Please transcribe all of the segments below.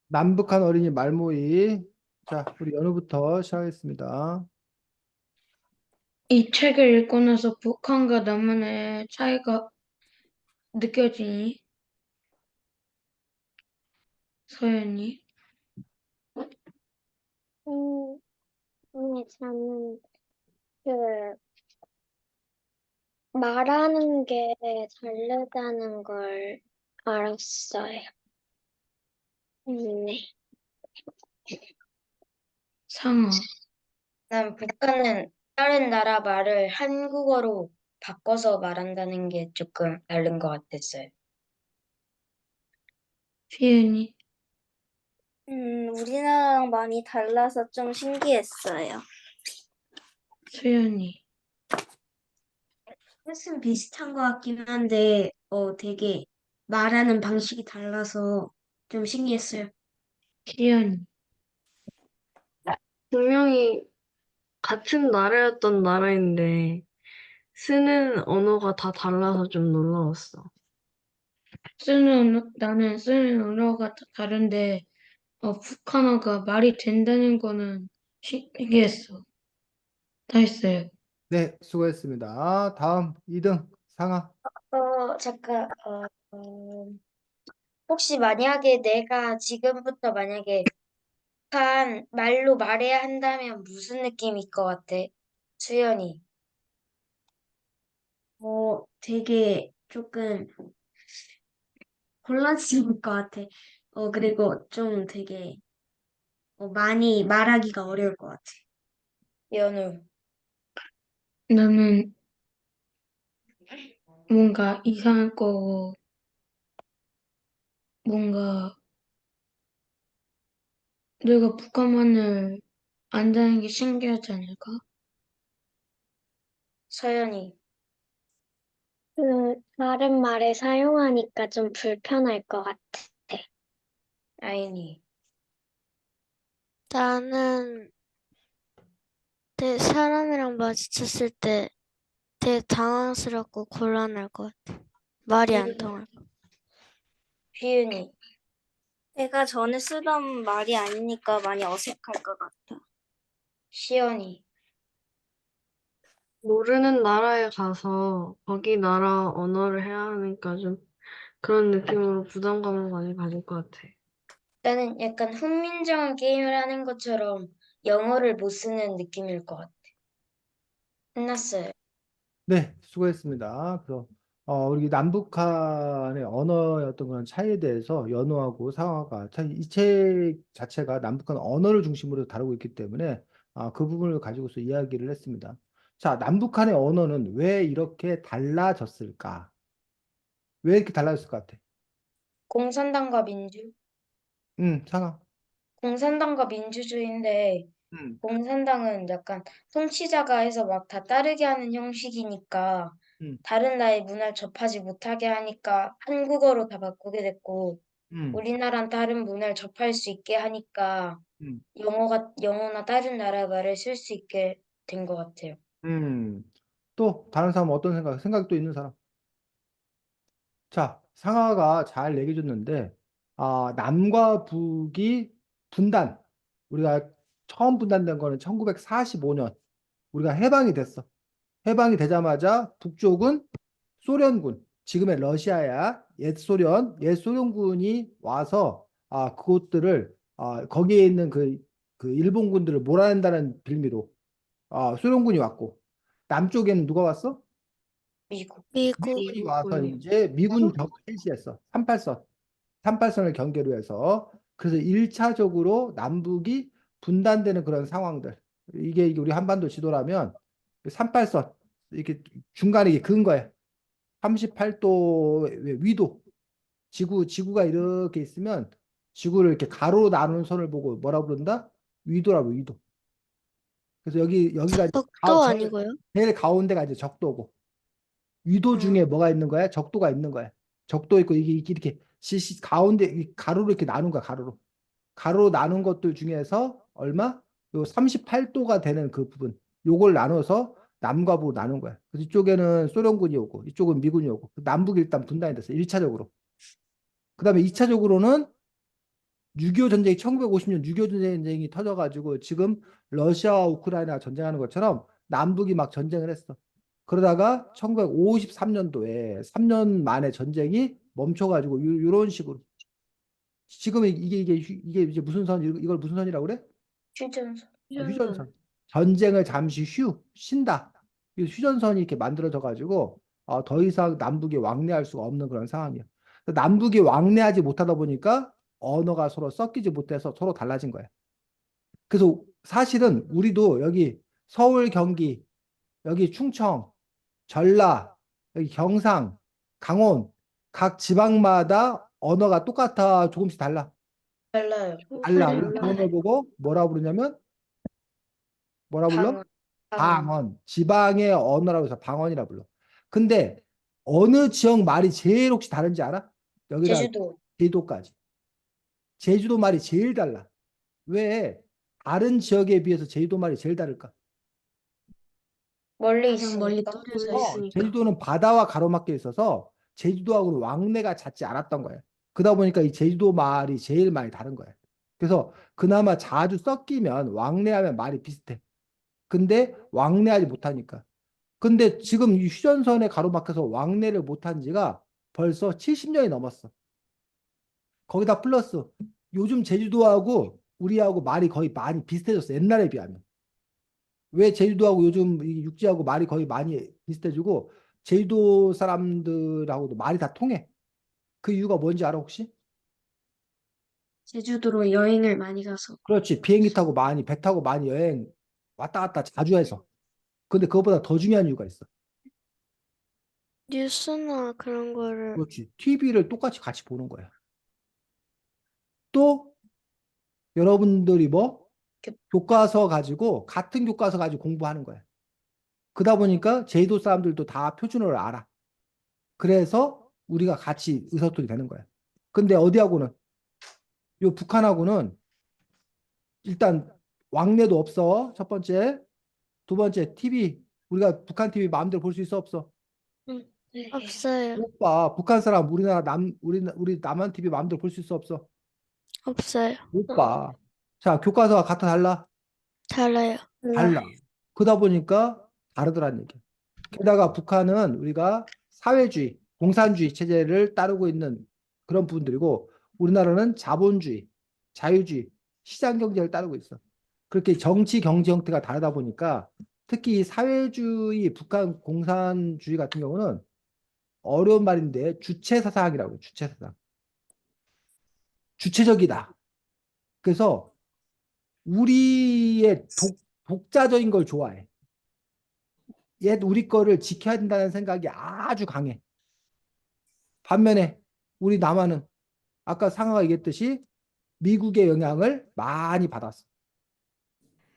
남북한 어린이 말모이. 자, 우리 연우부터 시작하겠습니다. 이 책을 읽고 나서 북한과 남한의 차이가 느껴지니? 서연이? 음, 저는 그 말하는 게 다르다는 걸 알았어요. 네. 상어. 난 북한은 다른 나라 말을 한국어로 바꿔서 말한다는 게 조금 다른 것 같았어요. 피은이? 우리나라랑 많이 달라서 좀 신기했어요. 수연이? 뜻은 비슷한 것 같긴 한데, 되게 말하는 방식이 달라서 좀 신기했어요. 희연이? 분명히 같은 나라였던 나라인데 쓰는 언어가 다 달라서 좀 놀라웠어. 나는 쓰는 언어가 다른데, 북한어가 말이 된다는 거는 신기했어. 다 했어요. 네, 수고했습니다. 다음 2등 상아. 잠깐, 혹시 만약에 내가 지금부터 만약에 북한 말로 말해야 한다면 무슨 느낌일 것 같아? 수연이. 되게 조금 곤란스러울 것 같아. 그리고 좀 되게 많이 말하기가 어려울 것 같아. 연우. 나는 뭔가 이상할 거고, 뭔가 내가 북한말을 안다는 게 신기하지 않을까? 서연이. 다른 말을 사용하니까 좀 불편할 것 같아. 아이니. 나는 내 사람이랑 마주쳤을 때 되게 당황스럽고 곤란할 것 같아. 말이 안 통할 것 같아. 휘은이. 내가 전에 쓰던 말이 아니니까 많이 어색할 것 같아. 시연이. 모르는 나라에 가서 거기 나라 언어를 해야 하니까 좀 그런 느낌으로 부담감을 많이 가질 것 같아. 나는 약간 훈민정음 게임을 하는 것처럼 영어를 못 쓰는 느낌일 것 같아. 끝났어요. 네, 수고했습니다. 그래서 우리 남북한의 언어의 어떤 그런 차이에 대해서 연우하고 상아가 이 책 자체가 남북한 언어를 중심으로 다루고 있기 때문에 그 부분을 가지고서 이야기를 했습니다. 자, 남북한의 언어는 왜 이렇게 달라졌을까? 왜 이렇게 달라졌을 것 같아? 공산당과 민주? 상아. 공산당과 민주주의인데 음, 공산당은 약간 통치자가 해서 막 다 따르게 하는 형식이니까 음, 다른 나라의 문화를 접하지 못하게 하니까 한국어로 다 바꾸게 됐고 음, 우리나라는 다른 문화를 접할 수 있게 하니까 음, 영어나 다른 나라 말을 쓸 수 있게 된 것 같아요. 음. 또 다른 사람 어떤 생각도 있는 사람? 자, 상하가 잘 얘기해 줬는데, 남과 북이 분단, 우리가 처음 분단된 거는 1945년, 우리가 해방이 됐어. 해방이 되자마자 북쪽은 소련군, 지금의 러시아야, 옛 소련군이 와서, 그곳들을, 거기에 있는 그 일본군들을 몰아낸다는 빌미로, 소련군이 왔고, 남쪽에는 누가 왔어? 미국. 미국, 미군이 와서 미국군이. 이제 미군 벽을 실시했어. 38선. 38선을 경계로 해서. 그래서 1차적으로 남북이 분단되는 그런 상황들. 이게 우리 한반도 지도라면 38선. 이렇게 중간에 이게 근 거야. 38도 위도. 지구가 이렇게 있으면 지구를 이렇게 가로로 나누는 선을 보고 뭐라 부른다? 위도라고, 위도. 그래서 여기가 적도 제일, 아니고요. 제일 가운데가 이제 적도고. 위도 중에 뭐가 있는 거야? 적도가 있는 거야. 적도 있고 이게 이렇게 가운데 가로로 이렇게 나눈 거야, 가로로. 가로로 나눈 것들 중에서 얼마? 요 38도가 되는 그 부분. 요걸 나눠서 남과 북으로 나눈 거야. 그래서 이쪽에는 소련군이 오고 이쪽은 미군이 오고 남북이 일단 분단이 됐어. 1차적으로. 그다음에 2차적으로는 6.25 전쟁이 1950년 6.25 전쟁이 터져가지고 지금 러시아와 우크라이나 전쟁하는 것처럼 남북이 막 전쟁을 했어. 그러다가 1953년도에 3년 만에 전쟁이 멈춰가지고 이런 식으로 지금 이게 이제 무슨 선 이걸 무슨 선이라고 그래? 휴전선. 휴전선. 전쟁을 잠시 쉰다. 이 휴전선이 이렇게 만들어져 가지고 더 이상 남북이 왕래할 수가 없는 그런 상황이야. 남북이 왕래하지 못하다 보니까 언어가 서로 섞이지 못해서 서로 달라진 거야. 그래서 사실은 우리도 여기 서울, 경기, 여기 충청, 전라, 여기 경상, 강원 각 지방마다 언어가 똑같아 조금씩 달라. 달라요. 달라. 우리 그런 걸 보고 뭐라 부르냐면 뭐라 불러? 방언. 방언. 지방의 언어라고 해서 방언이라 불러. 근데 어느 지역 말이 제일 혹시 다른지 알아? 여기다 제주도. 제주도까지. 제주도 말이 제일 달라. 왜 다른 지역에 비해서 제주도 말이 제일 다를까? 멀리 가장 멀리 있으니까. 떨어져 어, 있으니까. 제주도는 바다와 가로막혀 있어서 제주도하고는 왕래가 잦지 않았던 거예요. 그러다 보니까 이 제주도 말이 제일 많이 다른 거예요. 그래서 그나마 자주 섞이면 왕래하면 말이 비슷해. 근데 왕래하지 못하니까. 근데 지금 이 휴전선에 가로막혀서 왕래를 못한 지가 벌써 70년이 넘었어. 거기다 플러스 요즘 제주도하고 우리하고 말이 거의 많이 비슷해졌어. 옛날에 비하면. 왜 제주도하고 요즘 이 육지하고 말이 거의 많이 비슷해지고 제주도 사람들하고도 말이 다 통해. 그 이유가 뭔지 알아 혹시? 제주도로 여행을 많이 가서. 그렇지. 비행기 타고 많이 배 타고 많이 여행 왔다 갔다 자주 해서. 근데 그것보다 더 중요한 이유가 있어. 뉴스나 그런 거를 그렇지. TV를 똑같이 같이 보는 거야. 또 여러분들이 뭐 교과서 가지고 같은 교과서 가지고 공부하는 거야. 그러다 보니까 제주도 사람들도 다 표준어를 알아. 그래서 우리가 같이 의사소통이 되는 거야. 근데 어디하고는 요 북한하고는 일단 왕래도 없어. 첫 번째. 두 번째 TV 우리가 북한 TV 마음대로 볼 수 있어 없어? 없어요. 못 봐. 북한 사람 우리나라 우리 남한 TV 마음대로 볼 수 있어 없어? 없어요. 못 봐. 자, 교과서가 같아 달라? 달라요. 달라. 그러다 보니까 다르더란 얘기. 게다가 북한은 우리가 사회주의, 공산주의 체제를 따르고 있는 그런 부분들이고 우리나라는 자본주의, 자유주의, 시장 경제를 따르고 있어. 그렇게 정치 경제 형태가 다르다 보니까 특히 사회주의, 북한 공산주의 같은 경우는 어려운 말인데 주체 사상이라고 해요. 주체 사상. 주체적이다. 그래서 우리의 독자적인 걸 좋아해. 옛 우리 거를 지켜야 된다는 생각이 아주 강해. 반면에 우리 남한은 아까 상하가 얘기했듯이 미국의 영향을 많이 받았어.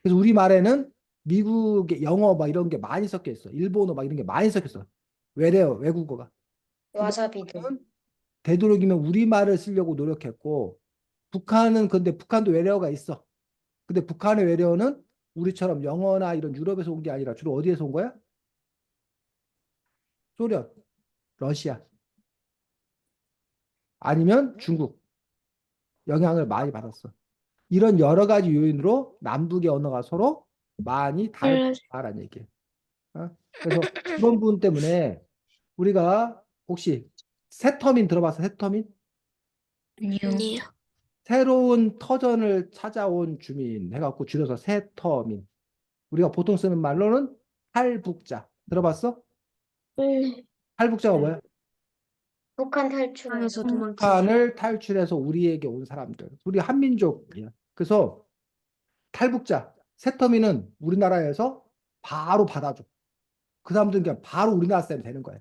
그래서 우리 말에는 미국의 영어 막 이런 게 많이 섞여 있어. 일본어 막 이런 게 많이 섞여 있어. 외래어, 외국어가. 근데 와사비도. 북한은 되도록이면 우리 말을 쓰려고 노력했고 북한은 근데 북한도 외래어가 있어. 근데 북한의 외래어는 우리처럼 영어나 이런 유럽에서 온 게 아니라 주로 어디에서 온 거야? 소련, 러시아, 아니면 중국 영향을 많이 받았어. 이런 여러 가지 요인으로 남북의 언어가 서로 많이 다르다라는 얘기예요. 그래서 그런 부분 때문에 우리가 혹시 새터민 들어봤어? 새터민? 아니요. 새로운 터전을 찾아온 주민 해갖고 줄여서 새터민. 우리가 보통 쓰는 말로는 탈북자. 들어봤어? 탈북자가 뭐야? 북한 탈출해서. 북한에서 도망친. 북한을 탈출해서 우리에게 온 사람들. 우리 한민족이야. 그래서 탈북자, 새터민은 우리나라에서 바로 받아줘. 그 사람들은 그냥 바로 우리나라 사람이 되는 거예요.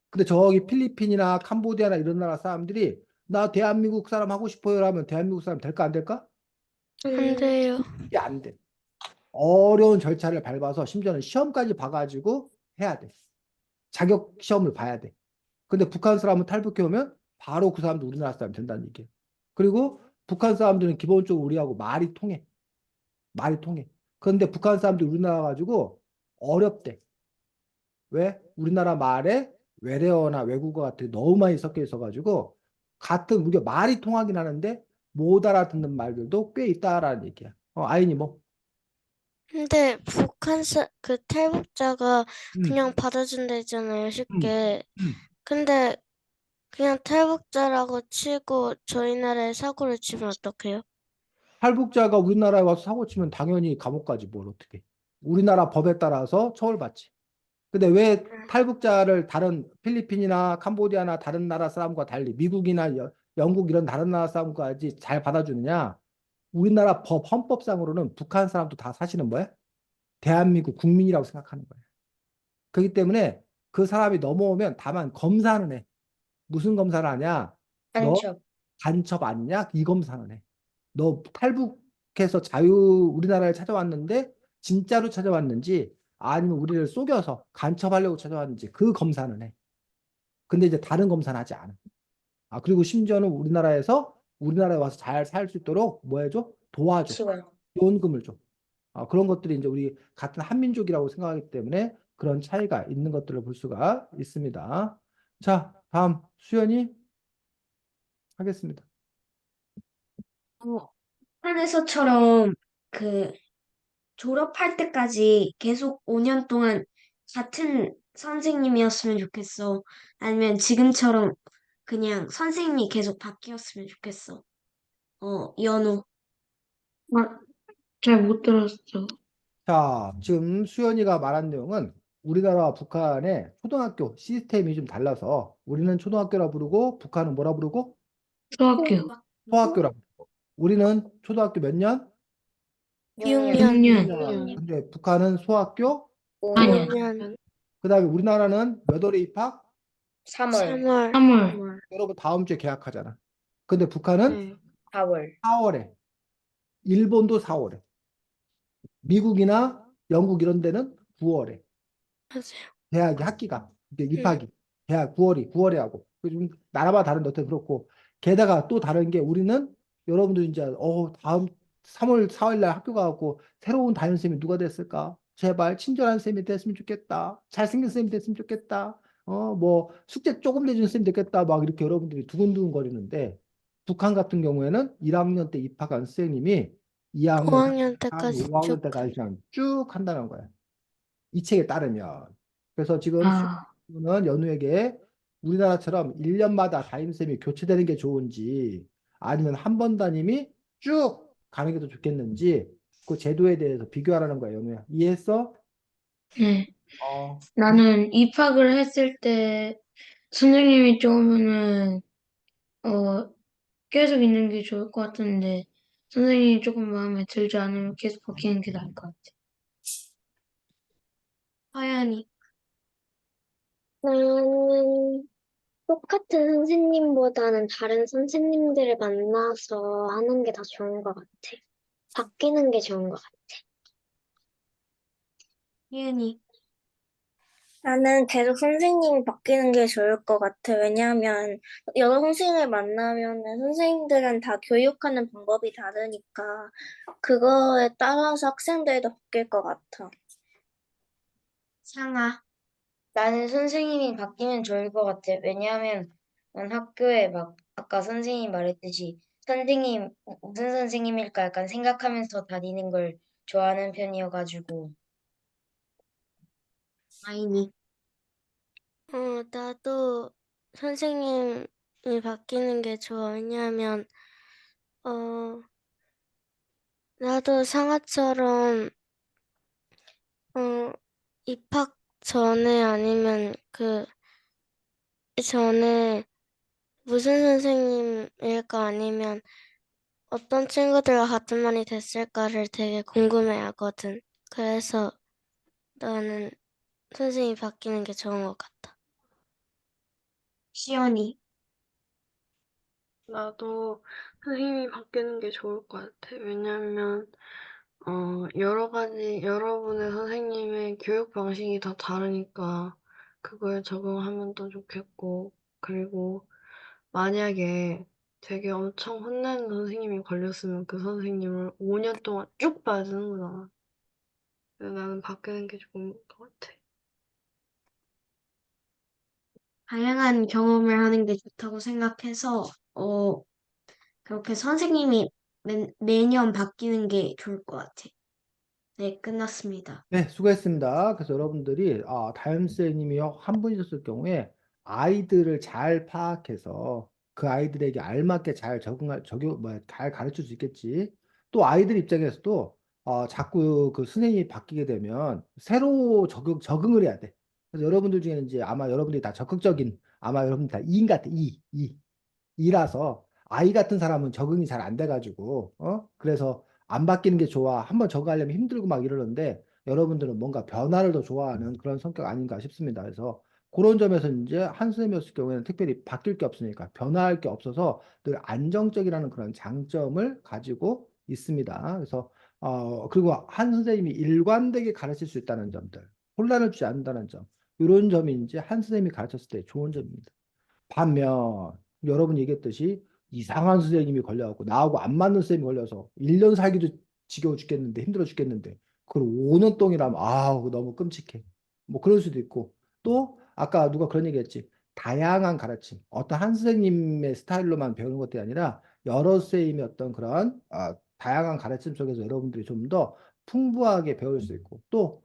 근데 저기 필리핀이나 캄보디아나 이런 나라 사람들이 나 대한민국 사람 하고 싶어요 하면 대한민국 사람 될까 안 될까? 안 돼요. 이게 안 돼. 어려운 절차를 밟아서 심지어는 시험까지 봐가지고 해야 돼. 자격 시험을 봐야 돼. 근데 북한 사람은 탈북해 오면 바로 그 사람도 우리나라 사람이 된다는 얘기예요. 그리고 북한 사람들은 기본적으로 우리하고 말이 통해. 말이 통해. 그런데 북한 사람들이 우리나라 가지고 어렵대. 왜? 우리나라 말에 외래어나 외국어 같은 게 너무 많이 섞여 있어가지고 같은 우리가 말이 통하긴 하는데 못 알아듣는 말들도 꽤 있다라는 얘기야. 아이니 뭐? 근데 그 탈북자가 음, 그냥 받아준다잖아요, 음, 쉽게. 음. 근데 그냥 탈북자라고 치고 저희 나라에 사고를 치면 어떡해요? 탈북자가 우리나라에 와서 사고 치면 당연히 감옥 가지 뭘 어떻게. 우리나라 법에 따라서 처벌받지. 근데 왜 탈북자를 다른 필리핀이나 캄보디아나 다른 나라 사람과 달리 미국이나 영국 이런 다른 나라 사람까지 잘 받아주느냐? 우리나라 법 헌법상으로는 북한 사람도 다 사실은 뭐야? 대한민국 국민이라고 생각하는 거야. 그렇기 때문에 그 사람이 넘어오면 다만 검사는 해. 무슨 검사를 하냐? 너 간첩. 간첩 아니냐? 이 검사는 해. 너 탈북해서 우리나라를 찾아왔는데 진짜로 찾아왔는지 아니면 우리를 속여서 간첩하려고 찾아왔는지 그 검사는 해. 근데 이제 다른 검사는 하지 않아. 그리고 심지어는 우리나라에 와서 잘 살 수 있도록 뭐 해줘? 도와줘. 지원. 지원금을 줘. 그런 것들이 이제 우리 같은 한민족이라고 생각하기 때문에 그런 차이가 있는 것들을 볼 수가 있습니다. 자, 다음 수연이 하겠습니다. 북한에서처럼 그 졸업할 때까지 계속 5년 동안 같은 선생님이었으면 좋겠어. 아니면 지금처럼 그냥 선생님이 계속 바뀌었으면 좋겠어. 연우. 잘 못 들었어. 자, 지금 수연이가 말한 내용은 우리나라와 북한의 초등학교 시스템이 좀 달라서 우리는 초등학교라 부르고 북한은 뭐라 부르고 초학교 소학교라 부르고 우리는 초등학교 몇 년? 6년. 6년 6년. 근데 북한은 소학교 5년. 5년, 그다음에 우리나라는 몇 월에 입학? 3월. 3월, 3월 여러분 다음 주에 개학하잖아. 근데 북한은 네. 4월. 4월에 일본도 4월에 미국이나 영국 이런 데는 9월에 맞아요. 대학이 학기가 이게 음, 입학이 대학 9월에 하고 좀 나라마다 다른데 어떻게 그렇고 게다가 또 다른 게 우리는 여러분들 이제 다음 3월 4일 날 학교 가고 새로운 담임 쌤이 누가 됐을까? 제발 친절한 쌤이 됐으면 좋겠다. 잘생긴 쌤이 됐으면 좋겠다. 뭐 숙제 조금 내준 쌤이 됐겠다. 막 이렇게 여러분들이 두근두근 거리는데 북한 같은 경우에는 1학년 때 입학한 선생님이 2학년, 5학년 3학년, 때까지 5학년 쭉 때까지 그냥 쭉 한다는 거야. 이 책에 따르면. 그래서 지금 아 수는 연우에게 우리나라처럼 1년마다 담임쌤이 교체되는 게 좋은지 아니면 한 번 담임이 쭉 가는 게 더 좋겠는지 그 제도에 대해서 비교하라는 거야, 연우야. 이해했어? 네. 어, 나는 입학을 했을 때 선생님이 좋으면은 어 계속 있는 게 좋을 것 같은데 선생님이 조금 마음에 들지 않으면 계속 바뀌는 게 나을 것 같아. 하연이. 나는 똑같은 선생님보다는 다른 선생님들을 만나서 하는 게 더 좋은 것 같아. 바뀌는 게 좋은 것 같아. 희은이. 나는 계속 선생님이 바뀌는 게 좋을 것 같아. 왜냐하면 여러 선생님을 만나면은 선생님들은 다 교육하는 방법이 다르니까 그거에 따라서 학생들도 바뀔 것 같아. 상아. 나는 선생님이 바뀌면 좋을 것 같아. 왜냐하면 난 학교에 막 아까 선생님이 말했듯이 선생님 무슨 선생님일까 약간 생각하면서 다니는 걸 좋아하는 편이어가지고 아이니. 나도 선생님이 바뀌는 게 좋아. 왜냐하면, 어, 나도 상아처럼, 어, 입학 전에 아니면 그 전에 무슨 선생님일까 아니면 어떤 친구들과 같은 반이 됐을까를 되게 궁금해 하거든. 그래서 나는 선생님이 바뀌는 게 좋은 것 같아. 시연이. 나도 선생님이 바뀌는 게 좋을 것 같아. 왜냐면, 여러 가지, 여러분의 선생님의 교육 방식이 다 다르니까 그거에 적응하면 더 좋겠고, 그리고 만약에 되게 엄청 혼내는 선생님이 걸렸으면 그 선생님을 5년 동안 쭉 봐야 되는 거잖아. 그래서 나는 바뀌는 게 좋은 것 같아. 다양한 경험을 하는 게 좋다고 생각해서, 그렇게 선생님이 매년 바뀌는 게 좋을 것 같아. 네, 끝났습니다. 네, 수고했습니다. 그래서 여러분들이 다현 선생님이 한 분이셨을 경우에 아이들을 잘 파악해서 그 아이들에게 알맞게 잘 잘 가르칠 수 있겠지. 또 아이들 입장에서도 자꾸 그 선생님이 바뀌게 되면 새로 적응을 해야 돼. 그래서 여러분들 중에는 이제 아마 여러분들이 다 적극적인 아마 여러분들 다 E인 같아. 이라서 아이 같은 사람은 적응이 잘 안 돼가지고 그래서 안 바뀌는 게 좋아. 한번 적응하려면 힘들고 막 이러는데 여러분들은 뭔가 변화를 더 좋아하는 그런 성격 아닌가 싶습니다. 그래서 그런 점에서 이제 한 선생님이었을 경우에는 특별히 바뀔 게 없으니까 변화할 게 없어서 늘 안정적이라는 그런 장점을 가지고 있습니다. 그래서 그리고 한 선생님이 일관되게 가르칠 수 있다는 점들, 혼란을 주지 않는다는 점, 이런 점이 이제 한 선생님이 가르쳤을 때 좋은 점입니다. 반면 여러분 얘기했듯이 이상한 선생님이 걸려갖고 나하고 안 맞는 선생님이 걸려서 1년 살기도 지겨워 죽겠는데 힘들어 죽겠는데 그걸 5년 동이라면 그거 너무 끔찍해. 뭐 그럴 수도 있고 또 아까 누가 그런 얘기했지. 다양한 가르침. 어떤 한 선생님의 스타일로만 배우는 것이 아니라 여러 선생님의 어떤 그런 다양한 가르침 속에서 여러분들이 좀 더 풍부하게 배울 수 있고 또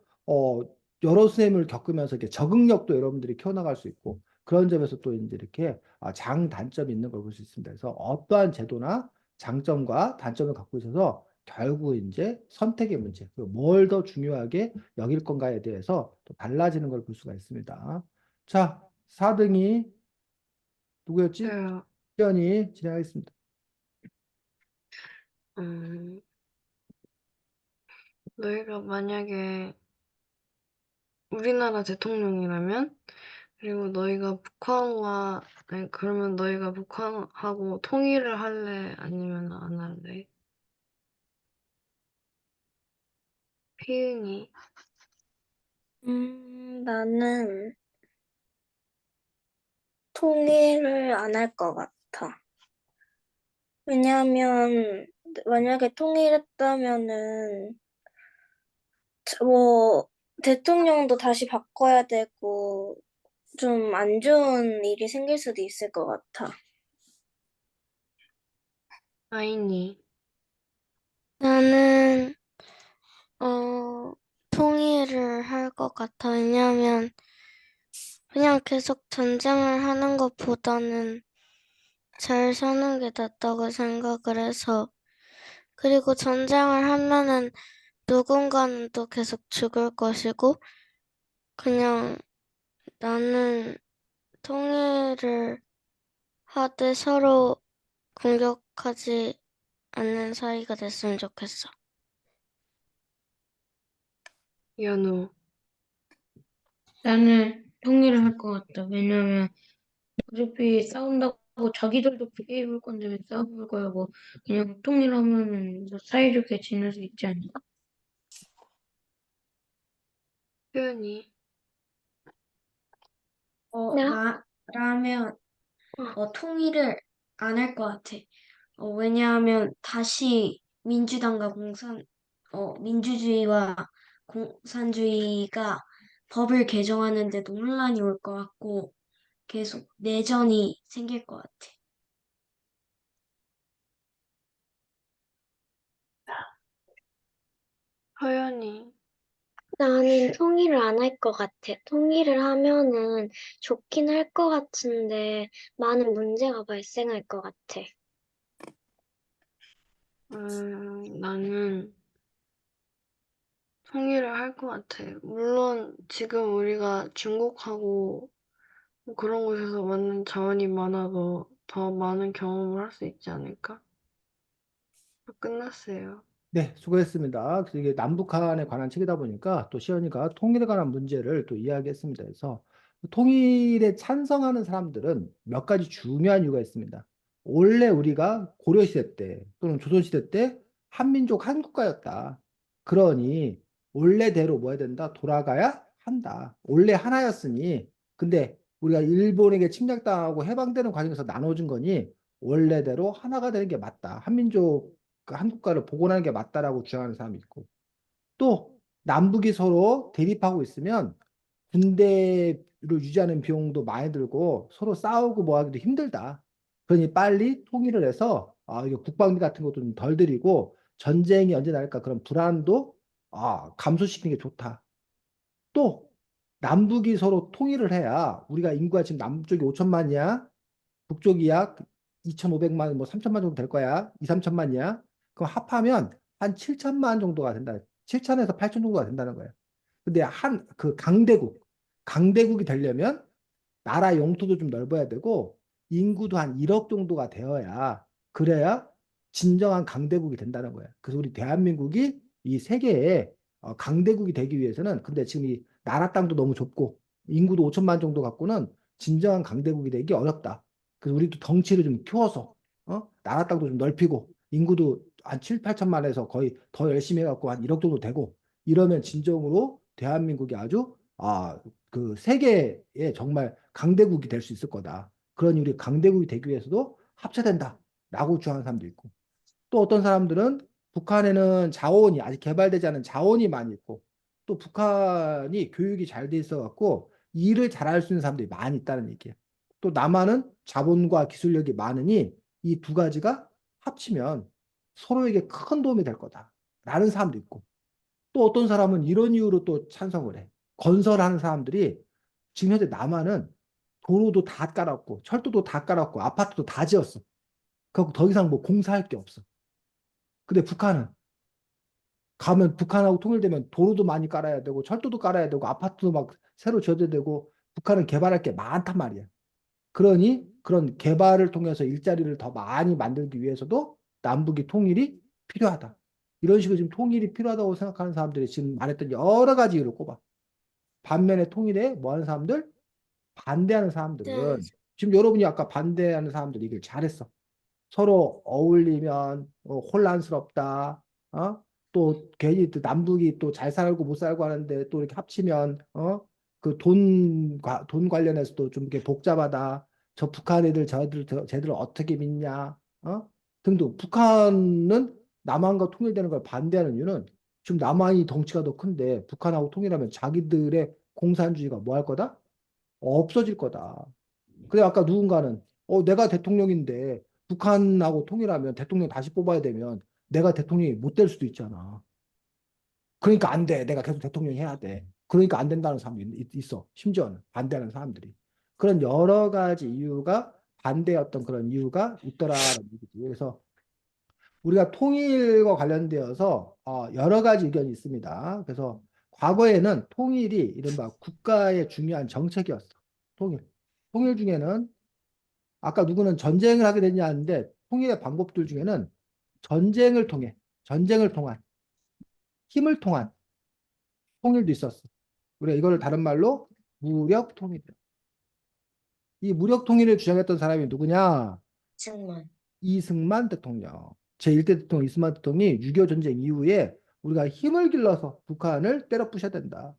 여러 선생님을 겪으면서 이렇게 적응력도 여러분들이 키워나갈 수 있고 그런 점에서 또 이제 이렇게 장단점이 있는 걸 볼 수 있습니다. 그래서 어떠한 제도나 장점과 단점을 갖고 있어서 결국 이제 선택의 문제, 뭘 더 중요하게 여길 건가에 대해서 또 달라지는 걸 볼 수가 있습니다. 자, 4등이 누구였지? 저요. 시연이 진행하겠습니다. 너희가 만약에 우리나라 대통령이라면, 그리고 그러면 너희가 북한하고 통일을 할래? 아니면 안 할래? 피은이. 나는 통일을 안 할 것 같아. 왜냐하면 만약에 통일했다면은 뭐 대통령도 다시 바꿔야 되고 좀 안 좋은 일이 생길 수도 있을 것 같아. 아이니. 나는 통일을 할 것 같아. 왜냐하면 그냥 계속 전쟁을 하는 것보다는 잘 사는 게 낫다고 생각을 해서. 그리고 전쟁을 하면은 누군가는 또 계속 죽을 것이고, 그냥 나는 통일을 하되 서로 공격하지 않는 사이가 됐으면 좋겠어. 연우. 나는 통일을 할 것 같다. 왜냐면 어차피 싸운다고 자기들도 피해 입을 건데 왜 싸울 거야? 뭐 그냥 통일하면은 뭐 사이좋게 지낼 수 있지 않을까? 피은이. 나라면 통일을 안 할 것 같아. 왜냐하면 다시 민주주의와 공산주의가 법을 개정하는데도 혼란이 올 것 같고 계속 내전이 생길 것 같아. 허연이. 나는 통일을 안 할 것 같아. 통일을 하면은 좋긴 할 것 같은데 많은 문제가 발생할 것 같아. 나는 통일을 할 것 같아. 물론 지금 우리가 중국하고 뭐 그런 곳에서 얻는 자원이 많아도 더 많은 경험을 할 수 있지 않을까? 끝났어요. 네, 수고했습니다. 그래서 이게 남북한에 관한 책이다 보니까 또 시연이가 통일에 관한 문제를 또 이야기했습니다. 그래서 통일에 찬성하는 사람들은 몇 가지 중요한 이유가 있습니다. 원래 우리가 고려시대 때 또는 조선시대 때 한민족 한국가였다. 그러니 원래대로 뭐 해야 된다? 돌아가야 한다. 원래 하나였으니 근데 우리가 일본에게 침략당하고 해방되는 과정에서 나눠진 거니 원래대로 하나가 되는 게 맞다. 한민족 그 한국가를 복원하는 게 맞다라고 주장하는 사람이 있고 또 남북이 서로 대립하고 있으면 군대를 유지하는 비용도 많이 들고 서로 싸우고 뭐 하기도 힘들다. 그러니 빨리 통일을 해서 이게 국방비 같은 것도 좀 덜 들이고 전쟁이 언제 날까 그런 불안도 감소시키는 게 좋다. 또 남북이 서로 통일을 해야 우리가 인구가 지금 남쪽이 5천만이야. 북쪽이 약 2,500만, 뭐 3천만 정도 될 거야. 2, 3천만이야. 그럼 합하면 한 7천만 정도가 된다. 7천에서 8천 정도가 된다는 거야. 근데 그 강대국이 되려면 나라 영토도 좀 넓어야 되고 인구도 한 1억 정도가 되어야 그래야 진정한 강대국이 된다는 거야. 그래서 우리 대한민국이 이 세계에 강대국이 되기 위해서는 근데 지금 이 나라 땅도 너무 좁고 인구도 5천만 정도 갖고는 진정한 강대국이 되기 어렵다. 그래서 우리도 덩치를 좀 키워서 나라 땅도 좀 넓히고 인구도 한 7, 8천만에서 거의 더 열심히 해갖고 한 1억 정도 되고 이러면 진정으로 대한민국이 아주 그 세계에 정말 강대국이 될 수 있을 거다. 그러니 우리 강대국이 되기 위해서도 합쳐된다라고 주장하는 사람도 있고 또 어떤 사람들은 북한에는 자원이 아직 개발되지 않은 자원이 많이 있고 또 북한이 교육이 잘 돼 있어 갖고 일을 잘할 수 있는 사람들이 많이 있다는 얘기예요. 또 남한은 자본과 기술력이 많으니 이 두 가지가 합치면 서로에게 큰 도움이 될 거다라는 사람도 있고 또 어떤 사람은 이런 이유로 또 찬성을 해. 건설하는 사람들이 지금 현재 남한은 도로도 다 깔았고 철도도 다 깔았고 아파트도 다 지었어. 그래서 더 이상 뭐 공사할 게 없어. 근데 북한은 가면 북한하고 통일되면 도로도 많이 깔아야 되고 철도도 깔아야 되고 아파트도 막 새로 지어야 되고 북한은 개발할 게 많단 말이야. 그러니 그런 개발을 통해서 일자리를 더 많이 만들기 위해서도 남북이 통일이 필요하다. 이런 식으로 지금 통일이 필요하다고 생각하는 사람들이 지금 말했던 여러 가지 이유를 꼽아. 반면에 통일에 뭐 하는 사람들? 반대하는 사람들은 지금 여러분이 아까 반대하는 사람들이 이걸 잘했어. 서로 어울리면 혼란스럽다. 또 괜히 또 남북이 또 잘 살고 못 살고 하는데 또 이렇게 합치면 그 돈 관련해서도 좀 이렇게 복잡하다. 저 북한 애들 쟤들 어떻게 믿냐? 등등. 북한은 남한과 통일되는 걸 반대하는 이유는 지금 남한이 덩치가 더 큰데 북한하고 통일하면 자기들의 공산주의가 뭐 할 거다? 없어질 거다. 그래 아까 누군가는 내가 대통령인데 북한하고 통일하면 대통령 다시 뽑아야 되면 내가 대통령이 못 될 수도 있잖아. 그러니까 안 돼. 내가 계속 대통령 해야 돼. 그러니까 안 된다는 사람도 있어. 심지어는 반대하는 사람들이. 그런 여러 가지 이유가 반대였던 그런 이유가 있더라라는 얘기지. 그래서 우리가 통일과 관련되어서 여러 가지 의견이 있습니다. 그래서 과거에는 통일이 이른바 국가의 중요한 정책이었어. 통일. 통일 중에는 아까 누구는 전쟁을 하게 되냐 하는데 통일의 방법들 중에는 전쟁을 통한 힘을 통한 통일도 있었어. 우리가 이걸 다른 말로 무력 통일. 이 무력 통일을 주장했던 사람이 누구냐? 승만. 이승만 대통령. 제1대 대통령 이승만 대통령이 6.25 전쟁 이후에 우리가 힘을 길러서 북한을 때려 부셔야 된다.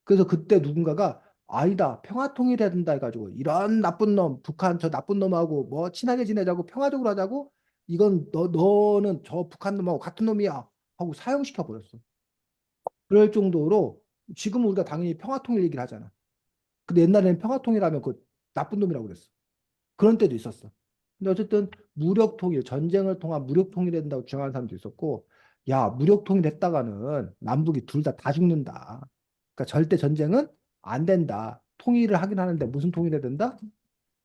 그래서 그때 누군가가 아니다 평화 통일해야 된다 해가지고 이런 나쁜 놈 북한 저 나쁜 놈하고 뭐 친하게 지내자고 평화적으로 하자고 이건 너는 저 북한 놈하고 같은 놈이야 하고 사형시켜 버렸어. 그럴 정도로 지금 우리가 당연히 평화 통일 얘기를 하잖아. 근데 옛날에는 평화 통일하면 그 나쁜 놈이라고 그랬어. 그런 때도 있었어. 근데 어쨌든 무력 통일, 전쟁을 통한 무력 통일해야 된다고 주장하는 사람도 있었고, 야, 무력 통일했다가는 남북이 둘 다 죽는다. 그러니까 절대 전쟁은 안 된다. 통일을 하긴 하는데 무슨 통일해야 된다?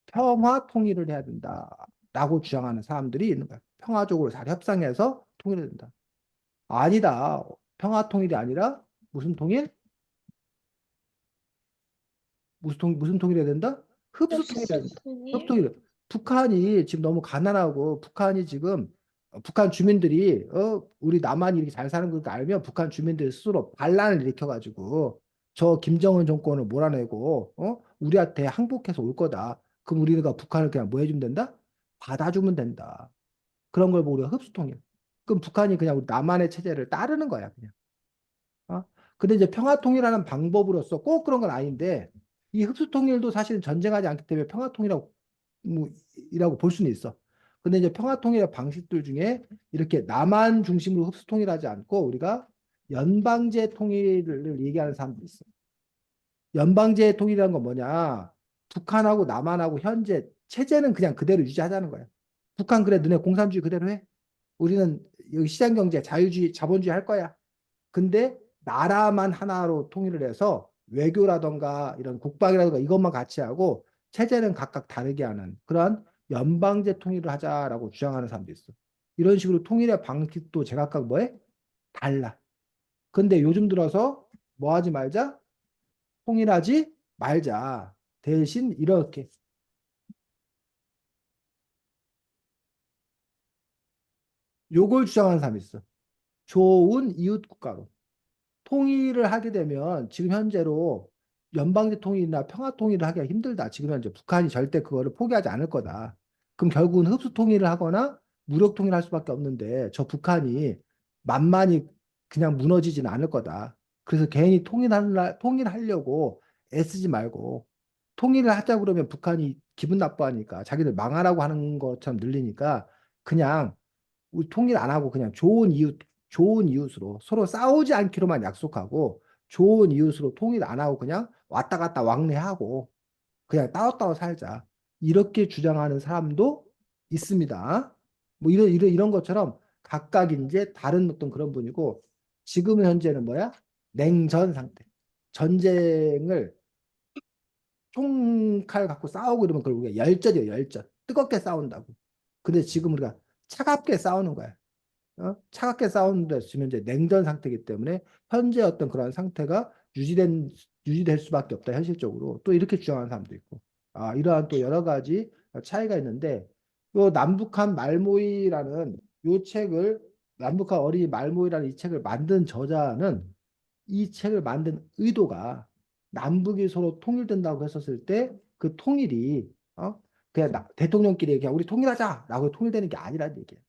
평화 통일을 해야 된다. 라고 주장하는 사람들이 있는 거야. 평화적으로 잘 협상해서 통일해야 된다. 아니다. 평화 통일이 아니라 무슨 통일? 무슨 통일해야 된다? 흡수 통일해야 된다. 흡수 통일. 북한이 지금 너무 가난하고 북한이 지금 북한 주민들이 우리 남한이 이렇게 잘 사는 걸 알면 북한 주민들 스스로 반란을 일으켜가지고 저 김정은 정권을 몰아내고 우리한테 항복해서 올 거다. 그럼 우리가 북한을 그냥 뭐 해주면 된다? 받아주면 된다. 그런 걸 보고 우리가 흡수 통일. 그럼 북한이 그냥 우리 남한의 체제를 따르는 거야 그냥. 근데 이제 평화 통일하는 방법으로서 꼭 그런 건 아닌데 이 흡수 통일도 사실은 전쟁하지 않기 때문에 평화 통일이라고 이라고 볼 수는 있어. 근데 이제 평화 통일의 방식들 중에 이렇게 남한 중심으로 흡수 통일하지 않고 우리가 연방제 통일을 얘기하는 사람도 있어. 연방제 통일이라는 건 뭐냐? 북한하고 남한하고 현재 체제는 그냥 그대로 유지하자는 거야. 북한 그래 너네 공산주의 그대로 해. 우리는 여기 시장경제, 자유주의, 자본주의 할 거야. 근데 나라만 하나로 통일을 해서 외교라던가 이런 국방이라던가 이것만 같이 하고 체제는 각각 다르게 하는 그런 연방제 통일을 하자라고 주장하는 사람도 있어. 이런 식으로 통일의 방식도 제각각 뭐해? 달라. 근데 요즘 들어서 뭐 하지 말자? 통일하지 말자. 대신 이렇게 요걸 주장하는 사람이 있어. 좋은 이웃 국가로. 통일을 하게 되면 지금 현재로 연방제 통일이나 평화 통일을 하기가 힘들다. 지금 현재 북한이 절대 그거를 포기하지 않을 거다. 그럼 결국은 흡수 통일을 하거나 무력 통일할 수밖에 없는데 저 북한이 만만히 그냥 무너지지는 않을 거다. 그래서 괜히 통일하려고 애쓰지 말고 통일을 하자 그러면 북한이 기분 나빠하니까 자기들 망하라고 하는 것처럼 들리니까 그냥 우리 통일 안 하고 그냥 좋은 이웃으로 서로 싸우지 않기로만 약속하고 좋은 이웃으로 통일 안 하고 그냥 왔다 갔다 왕래하고 그냥 따로따로 살자. 이렇게 주장하는 사람도 있습니다. 뭐 이런 것처럼 각각 이제 다른 어떤 그런 분이고 지금 현재는 뭐야? 냉전 상태. 전쟁을 총칼 갖고 싸우고 이러면 그걸 우리가 열전이에요, 열전. 뜨겁게 싸운다고. 근데 지금 우리가 차갑게 싸우는 거야. 차갑게 싸우는데 지금 이제 냉전 상태이기 때문에 현재 어떤 그런 상태가 유지될 수밖에 없다 현실적으로 또 이렇게 주장하는 사람도 있고 이러한 또 여러 가지 차이가 있는데 요 남북한 말모이라는 요 책을 남북한 어린이 말모이라는 이 책을 만든 저자는 이 책을 만든 의도가 남북이 서로 통일된다고 했었을 때 그 통일이 그냥 대통령끼리 그냥 우리 통일하자라고 통일되는 게 아니라는 얘기예요.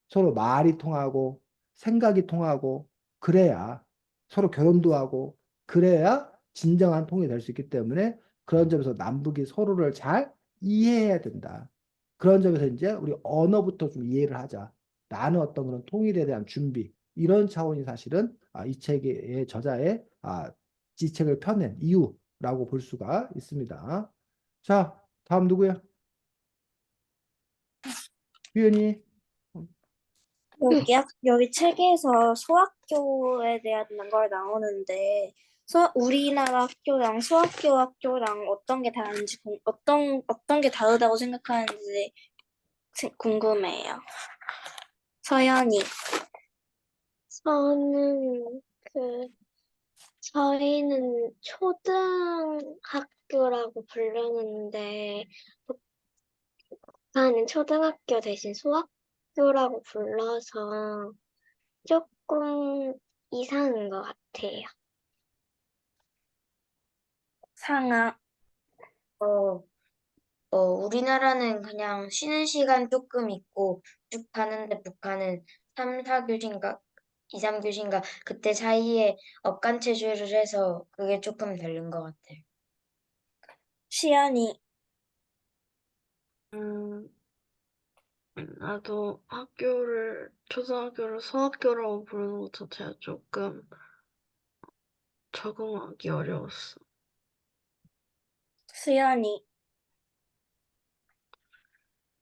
서로 말이 통하고 생각이 통하고 그래야 서로 결혼도 하고 그래야 진정한 통일이 될 수 있기 때문에 그런 점에서 남북이 서로를 잘 이해해야 된다. 그런 점에서 이제 우리 언어부터 좀 이해를 하자. 라는 어떤 그런 통일에 대한 준비 이런 차원이 사실은 이 책의 저자의 이 책을 펴낸 이유라고 볼 수가 있습니다. 자, 다음 누구야? 유연이. 여기 책에서 소학교에 대한 걸 나오는데 우리나라 학교랑 소학교랑 어떤 게 다른지 어떤 게 다르다고 생각하는지 궁금해요. 서연이. 저희는 초등학교라고 부르는데, 북한은 초등학교 대신 소학교라고 불러서 조금 이상한 것 같아요. 상아. 우리나라는 그냥 쉬는 시간 조금 있고 쭉 가는데 북한은 3, 4교시인가 2, 3교시인가 그때 사이에 업간체주를 해서 그게 조금 다른 것 같아요. 시연이. 나도 초등학교를 소학교라고 부르는 것 자체가 조금 적응하기 어려웠어. 수연이.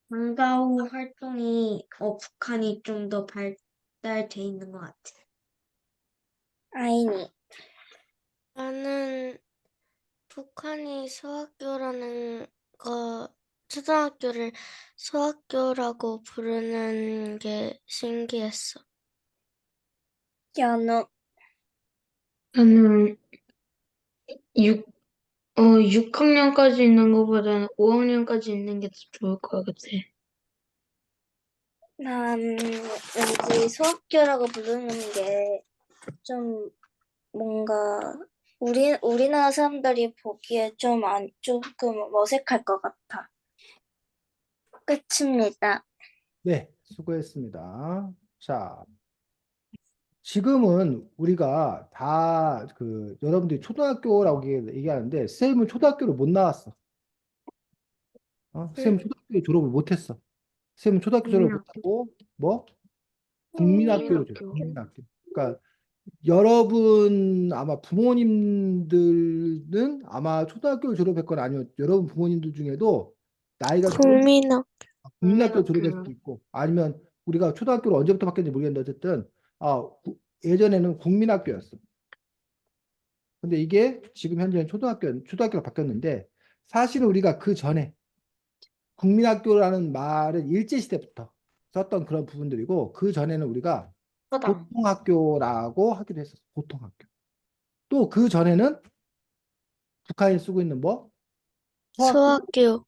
방과 후 활동이 북한이 좀 더 발달돼 있는 것 같아. 아이니. 나는 북한이 초등학교를 소학교라고 부르는 게 신기했어. 연우. 나는 6학년까지 있는 것보다는 5학년까지 있는 게 더 좋을 것 같아. 난 왠지 소학교라고 부르는 게 좀 뭔가 우리나라 사람들이 보기에 조금 어색할 것 같아. 끝입니다. 네, 수고했습니다. 자, 지금은 우리가 다 여러분들이 초등학교라고 얘기하는데 쌤은 초등학교를 못 나왔어. 쌤은 초등학교 졸업을 못했어. 쌤은 초등학교 졸업을 못하고 뭐 국민학교를 졸업. 국민학교. 국민학교. 그러니까 여러분 아마 부모님들은 아마 초등학교를 졸업했거나 아니면 여러분 부모님들 중에도 나이가 좀 국민학교 졸업할 국민학교. 수도 있고 아니면 우리가 초등학교를 언제부터 바뀌었는지 모르겠는데 어쨌든 예전에는 국민학교였어. 근데 이게 지금 현재는 초등학교로 바뀌었는데 사실은 우리가 그 전에 국민학교라는 말은 일제시대부터 썼던 그런 부분들이고 그 전에는 우리가 서당. 보통학교라고 하기도 했었어. 보통학교. 또 그 전에는 북한이 쓰고 있는 뭐 소학교, 소학교.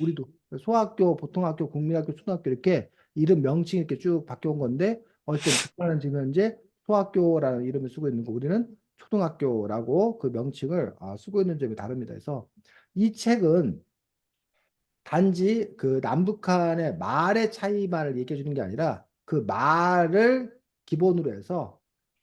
우리도 소학교, 보통학교, 국민학교, 초등학교 이렇게 이름 명칭이 이렇게 쭉 바뀌어온 건데 어쨌든 북한은 지금 현재 소학교라는 이름을 쓰고 있는 거 우리는 초등학교라고 그 명칭을 쓰고 있는 점이 다릅니다. 그래서 이 책은 단지 그 남북한의 말의 차이만을 얘기해 주는 게 아니라 그 말을 기본으로 해서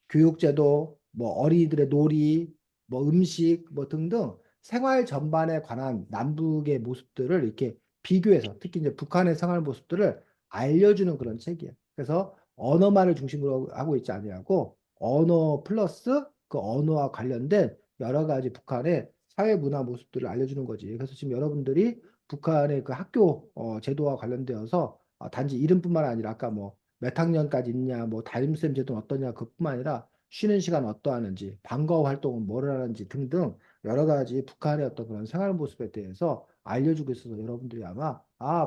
교육제도, 뭐 어린이들의 놀이, 뭐 음식, 뭐 등등 생활 전반에 관한 남북의 모습들을 이렇게 비교해서 특히 이제 북한의 생활 모습들을 알려주는 그런 책이에요. 그래서 언어만을 중심으로 하고 있지 아니하고 언어 플러스 그 언어와 관련된 여러 가지 북한의 사회 문화 모습들을 알려주는 거지. 그래서 지금 여러분들이 북한의 그 학교 제도와 관련되어서 단지 이름뿐만 아니라 아까 뭐 몇 학년까지 있냐, 뭐 담임쌤 제도는 어떠냐 그뿐만 아니라 쉬는 시간 어떠하는지, 방과후 활동은 뭐를 하는지 등등 여러 가지 북한의 어떤 그런 생활 모습에 대해서 알려주고 있어서 여러분들이 아마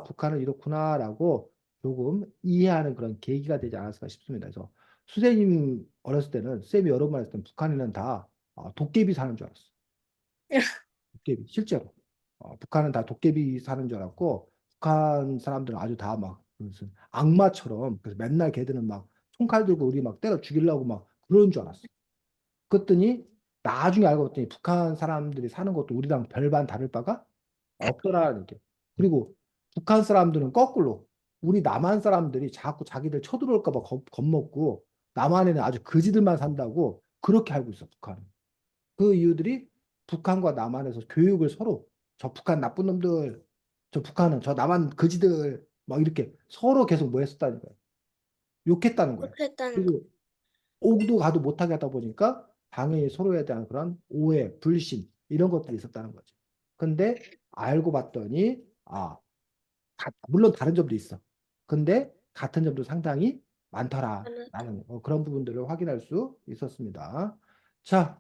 북한은 이렇구나라고 조금 이해하는 그런 계기가 되지 않았을까 싶습니다. 그래서 선생님 어렸을 때는 쌤이 여러 번 했을 때는 북한에는 다 도깨비 사는 줄 알았어. 도깨비 실제로 북한은 다 도깨비 사는 줄 알았고 북한 사람들은 아주 다 막 무슨 악마처럼 그래서 맨날 걔들은 막 총칼 들고 우리 막 때려 죽이려고 막 그러는 줄 알았어. 그랬더니 나중에 알고 봤더니 북한 사람들이 사는 것도 우리랑 별반 다를 바가 없더라는 게. 그리고 북한 사람들은 거꾸로 우리 남한 사람들이 자꾸 자기들 쳐들어올까 봐 겁먹고 남한에는 아주 거지들만 산다고 그렇게 알고 있어 북한은. 그 이유들이 북한과 남한에서 교육을 서로 저 북한 나쁜 놈들, 저 북한은 저 남한 거지들 막 이렇게 서로 계속 뭐 했었다는 거예요. 욕했다는 거예요. 그랬다는 거. 그리고 오도 가도 못하게 하다 보니까 당연히 서로에 대한 그런 오해, 불신 이런 것들이 있었다는 거죠. 근데 알고 봤더니 물론 다른 점도 있어. 근데 같은 점도 상당히 많더라라는 그런 부분들을 확인할 수 있었습니다. 자,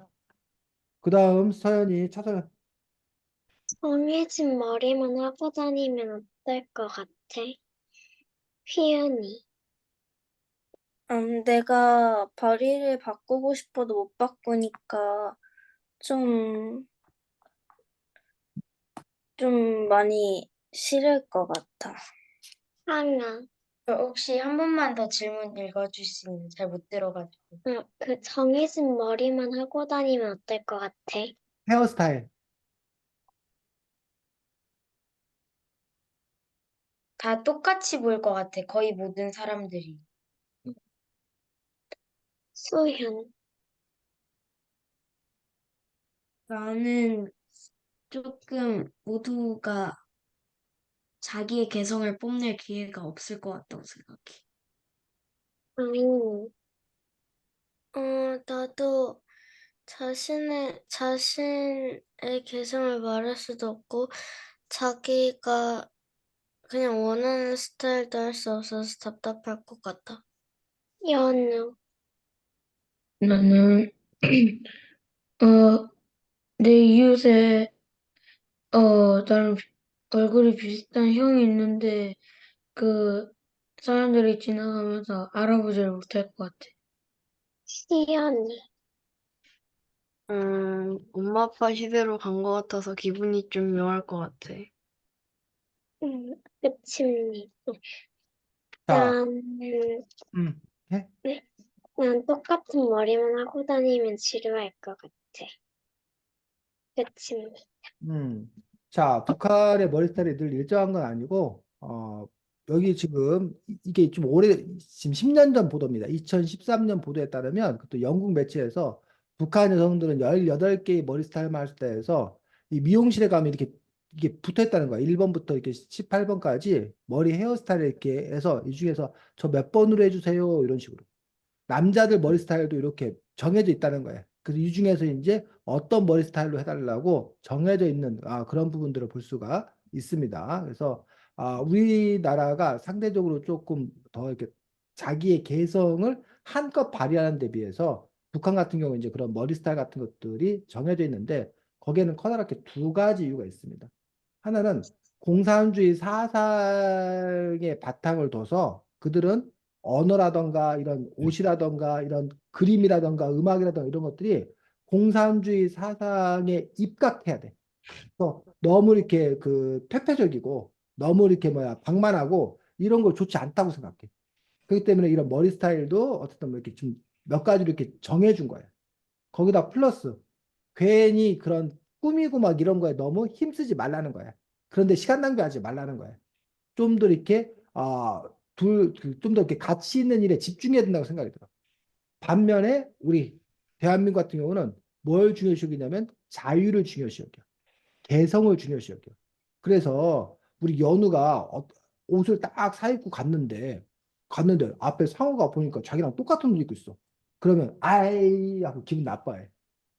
그 다음 서연이 차서연. 정해진 머리만 하고 다니면 어떨 것 같아? 휘연이. 내가 머리를 바꾸고 싶어도 못 바꾸니까 좀, 좀 많이 싫을 것 같아. 상아. 혹시 한 번만 더 질문 읽어줄 수 있나요? 잘 못 들어가지고. 그 정해진 머리만 하고 다니면 어떨 것 같아? 헤어스타일. 다 똑같이 보일 것 같아. 거의 모든 사람들이. 수현. 나는 조금 모두가 자기의 개성을 뽐낼 기회가 없을 것 같다고 생각해. 아니, 나도 자신의 개성을 말할 수도 없고, 자기가 그냥 원하는 스타일도 할 수 없어서 답답할 것 같아. 연우. 나는 어, 내 이웃에 나랑 얼굴이 비슷한 형이 있는데 그 사람들이 지나가면서 알아보지를 못할 것 같아. 시연이. 엄마 아빠 시대로 간 것 같아서 기분이 좀 묘할 것 같아. 그치입니다. 자, 나는, 해? 네, 난 똑같은 머리만 하고 다니면 지루할 것 같아. 그치입니다. 자, 북한의 머리 스타일이 늘 일정한 건 아니고, 여기 지금 이게 좀 지금 10년 전 보도입니다. 2013년 보도에 따르면 또 영국 매체에서 북한 여성들은 18개의 머리 스타일만 할 때 해서 이 미용실에 가면 이게 붙어 있다는 거야. 1번부터 이렇게 18번까지 머리 헤어스타일을 이렇게 해서 이 중에서 저 몇 번으로 해주세요. 이런 식으로. 남자들 머리 스타일도 이렇게 정해져 있다는 거예요. 그래서 이 중에서 이제 어떤 머리 스타일로 해달라고 정해져 있는 그런 부분들을 볼 수가 있습니다. 그래서 우리나라가 상대적으로 조금 더 이렇게 자기의 개성을 한껏 발휘하는 데 비해서 북한 같은 경우 이제 그런 머리 스타일 같은 것들이 정해져 있는데 거기에는 커다랗게 두 가지 이유가 있습니다. 하나는 공산주의 사상의 바탕을 둬서 그들은 언어라던가 이런 옷이라던가 이런 그림이라던가 음악이라던가 이런 것들이 공산주의 사상에 입각해야 돼. 그래서 너무 이렇게 그 퇴폐적이고 너무 이렇게 방만하고 이런 걸 좋지 않다고 생각해. 그렇기 때문에 이런 머리 스타일도 어쨌든 뭐 이렇게 좀 몇 가지로 이렇게 정해준 거예요. 거기다 플러스 괜히 그런 꾸미고 막 이런 거에 너무 힘쓰지 말라는 거야. 그런데 시간 낭비하지 말라는 거야. 좀 더 이렇게 좀 더 이렇게 가치 있는 일에 집중해야 된다고 생각이 들어. 반면에 우리 대한민국 같은 경우는 뭘 중요시 여기냐면 자유를 중요시 여겨. 개성을 중요시 여겨. 그래서 우리 연우가 옷을 딱 사입고 갔는데 앞에 상호가 보니까 자기랑 똑같은 옷 입고 있어. 그러면 아이 하고 기분 나빠해.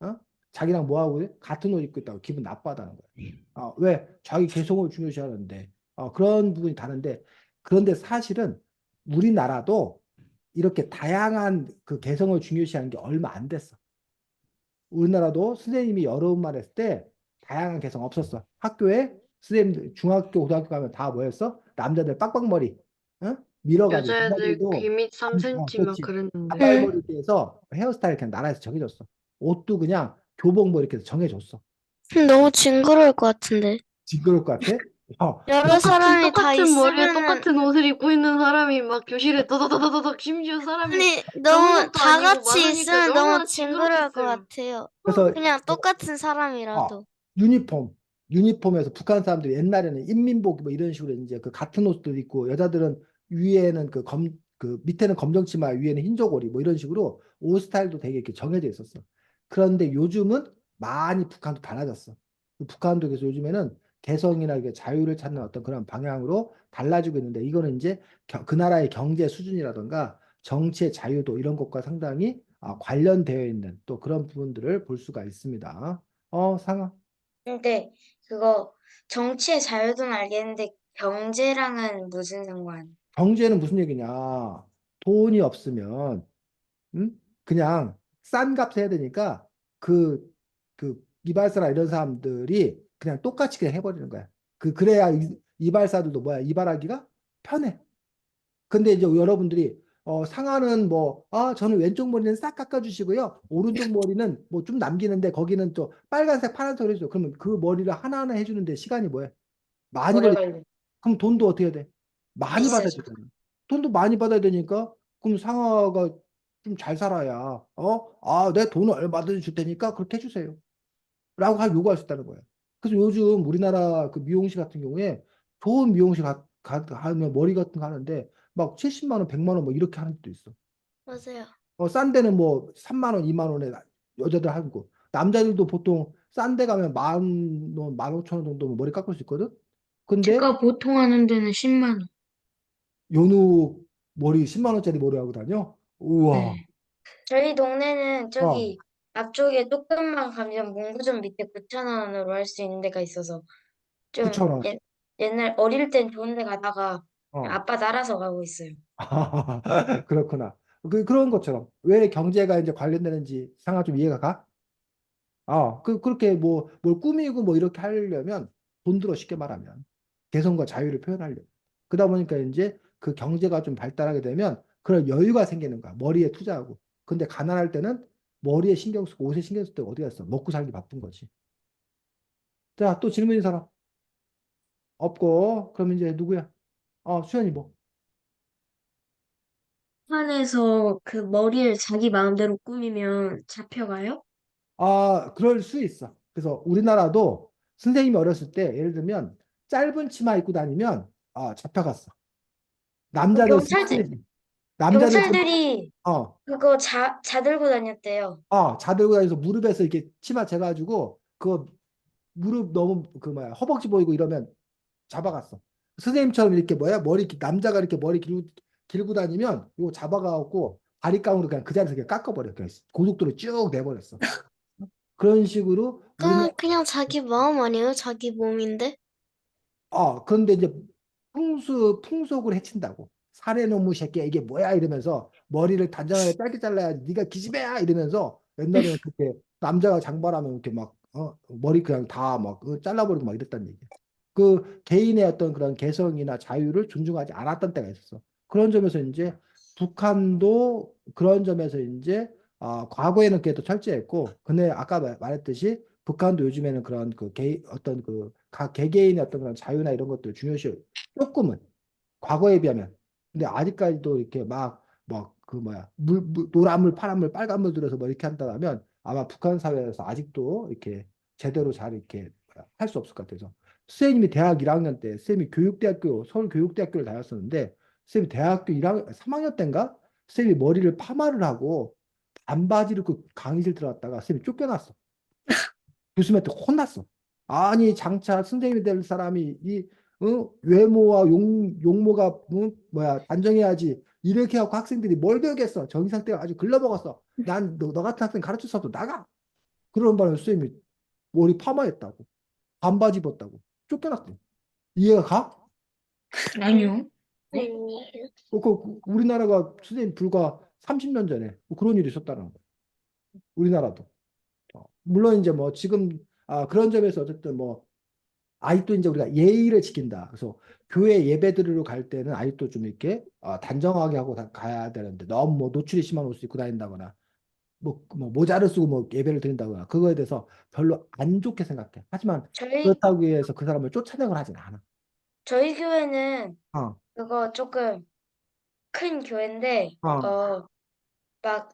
어? 자기랑 뭐 하고 그래? 같은 옷 입고 있다고 기분 나빠하다는 거야. 왜? 자기 개성을 중요시 하는데 그런 부분이 다른데 그런데 사실은 우리나라도 이렇게 다양한 그 개성을 중요시하는 게 얼마 안 됐어. 우리나라도 선생님이 여러 번 말했을 때 다양한 개성 없었어. 학교에 선생님들 중학교 고등학교 가면 다 뭐였어? 남자들 빡빡머리, 어? 밀어가지고 여자애들 귀 여자들도 밑 3cm 막 그렇지. 그랬는데. 단발머리 이렇게 해서 헤어스타일 그냥 나라에서 정해줬어. 옷도 그냥 교복 뭐 이렇게 해서 정해줬어. 너무 징그러울 것 같은데. 징그러울 것 같아? 여러 사람이 다 똑같은 머리에 있으면은 똑같은 옷을 입고 있는 사람이 막 교실에 더더더더덕 심지어 사람이 아니 적은 너무 것도 다 아니고 같이 많으니까 있으면 너무 얼마나 징그러울 것 징그럽겠어요. 같아요. 그래서 그냥 똑같은 어, 사람이라도. 유니폼. 유니폼에서 북한 사람들이 옛날에는 인민복 뭐 이런 식으로 이제 그 같은 옷도 입고 여자들은 위에는 그 밑에는 검정치마 위에는 흰 저고리 뭐 이런 식으로 옷 스타일도 되게 이렇게 정해져 있었어. 그런데 요즘은 많이 북한도 달라졌어. 북한도 그래서 요즘에는 개성이나 이게 자유를 찾는 어떤 그런 방향으로 달라지고 있는데 이거는 이제 그 나라의 경제 수준이라든가 정치의 자유도 이런 것과 상당히 관련되어 있는 또 그런 부분들을 볼 수가 있습니다. 상아. 근데 그거 정치의 자유는 알겠는데 경제랑은 무슨 상관? 경제는 무슨 얘기냐? 돈이 없으면 그냥 싼 값 해야 되니까 그, 그 이발사나 이런 사람들이 그냥 똑같이 그냥 해버리는 거야. 그래야 이발사들도 뭐야? 이발하기가 편해. 근데 이제 여러분들이 상하는 저는 왼쪽 머리는 싹 깎아주시고요. 오른쪽 머리는 뭐 좀 남기는데 거기는 또 빨간색, 파란색으로 해줘. 그러면 그 머리를 하나하나 해주는데 시간이 뭐야? 많이 오래 걸리. 걸려. 그럼 돈도 어떻게 해야 돼? 많이 받아야 비싸죠. 되잖아. 돈도 많이 받아야 되니까 그럼 상하가 좀 잘 살아야 내 돈을 얼마든지 줄 테니까 그렇게 해주세요. 라고 요구할 수 있다는 거예요. 그래서 요즘 우리나라 그 미용실 같은 경우에 좋은 미용실 하면 머리 같은 거 하는데 막 70만 원, 100만 원 뭐 이렇게 하는 데도 있어. 맞아요. 싼 데는 뭐 3만 원, 2만 원에 여자들 하고 남자들도 보통 싼 데 가면 10,000원, 15,000원 정도면 머리 깎을 수 있거든. 근데 제가 보통 하는 데는 10만 원. 연우 머리 10만 원짜리 머리 하고 다녀? 우와. 네. 저희 동네는 어, 저기 앞쪽에 조금만 가면 문구점 밑에 9,000원으로 할 수 있는 데가 있어서 좀 9,000원. 옛날 어릴 땐 좋은 데 가다가 그냥 어. 아빠 따라서 가고 있어요. 그렇구나. 그런 것처럼 왜 경제가 이제 관련되는지 상황 좀 이해가 가? 그렇게 뭘 꾸미고 뭐 이렇게 하려면 돈 들어 쉽게 말하면 개성과 자유를 표현하려면 그러다 보니까 이제 그 경제가 좀 발달하게 되면 그런 여유가 생기는 거야. 머리에 투자하고. 근데 가난할 때는 머리에 신경 쓰고 옷에 신경 쓸 때가 어디 갔어? 먹고 살기 바쁜 거지. 자, 또 질문인 사람 없고 그럼 이제 누구야? 수현이 뭐? 북한에서 그 머리를 자기 마음대로 꾸미면 잡혀가요? 그럴 수 있어. 그래서 우리나라도 선생님이 어렸을 때 예를 들면 짧은 치마 입고 다니면 잡혀갔어. 그 남자들 스타일이지. 남자들 경찰들이 어, 그거 자 들고 다녔대요. 자들고 다니면서 무릎에서 이렇게 치마 재가지고 그 무릎 너무 그 허벅지 보이고 이러면 잡아갔어. 선생님처럼 이렇게 머리 남자가 이렇게 머리 길고 다니면 이거 잡아가고 바리깡으로 그냥 그 자리에서 그냥 깎아버려. 그냥 고속도로 쭉 내버렸어. 그런 식으로 우리나라 그냥 자기 마음 아니에요? 자기 몸인데? 그런데 이제 풍속을 해친다고. 사내놈의 새끼야 이게 뭐야 이러면서 머리를 단정하게 짧게 잘라야지 네가 기집애야 이러면서 옛날에는 그렇게 남자가 장발하면 이렇게 막 머리 그냥 다 막 잘라버리고 막 이랬단 얘기야. 그 개인의 어떤 그런 개성이나 자유를 존중하지 않았던 때가 있었어. 그런 점에서 이제 북한도 그런 점에서 이제 과거에는 그게 더 철저했고, 근데 아까 말했듯이 북한도 요즘에는 그런 그 어떤 그 각 개개인의 어떤 그런 자유나 이런 것들 중요시 조금은 과거에 비하면. 근데 아직까지도 이렇게 막 그 뭐야 노란 물, 파란 물, 빨간 물 들어서 뭐 이렇게 한다면 아마 북한 사회에서 아직도 이렇게 제대로 잘 이렇게 할 수 없을 것 같아서. 선생님이 대학 1학년 때 선생님이 교육대학교 서울교육대학교를 다녔었는데 선생님이 대학교 1학년 3학년 때인가 선생님이 머리를 파마를 하고 반바지를 그 강의실 들어갔다가 선생님이 쫓겨났어. 교수님한테 혼났어. 아니 장차 선생님이 될 사람이 이 외모와 용모가 뭐야 단정해야지 이렇게 하고 학생들이 뭘 배우겠어. 정의상태가 아주 글러먹었어. 난 너 같은 학생 가르칠 수 없어. 나가. 그런 바람에 선생님이 머리 파마했다고. 반바지 입었다고. 쫓겨났대. 이해가 가? 아니요. 우리나라가 선생님 불과 30년 전에 뭐 그런 일이 있었다는 거야. 우리나라도. 물론 이제 뭐 지금 그런 점에서 어쨌든 뭐 아직도 이제 우리가 예의를 지킨다. 그래서 교회 예배 드리러 갈 때는 아직도 좀 이렇게 단정하게 하고 가야 되는데 너무 뭐 노출이 심한 옷을 입고 다닌다거나 뭐 모자를 쓰고 뭐 예배를 드린다거나 그거에 대해서 별로 안 좋게 생각해. 하지만 저희 그렇다고 해서 그 사람을 쫓아내거나 하진 않아. 저희 교회는 어, 그거 조금 큰 교회인데 어,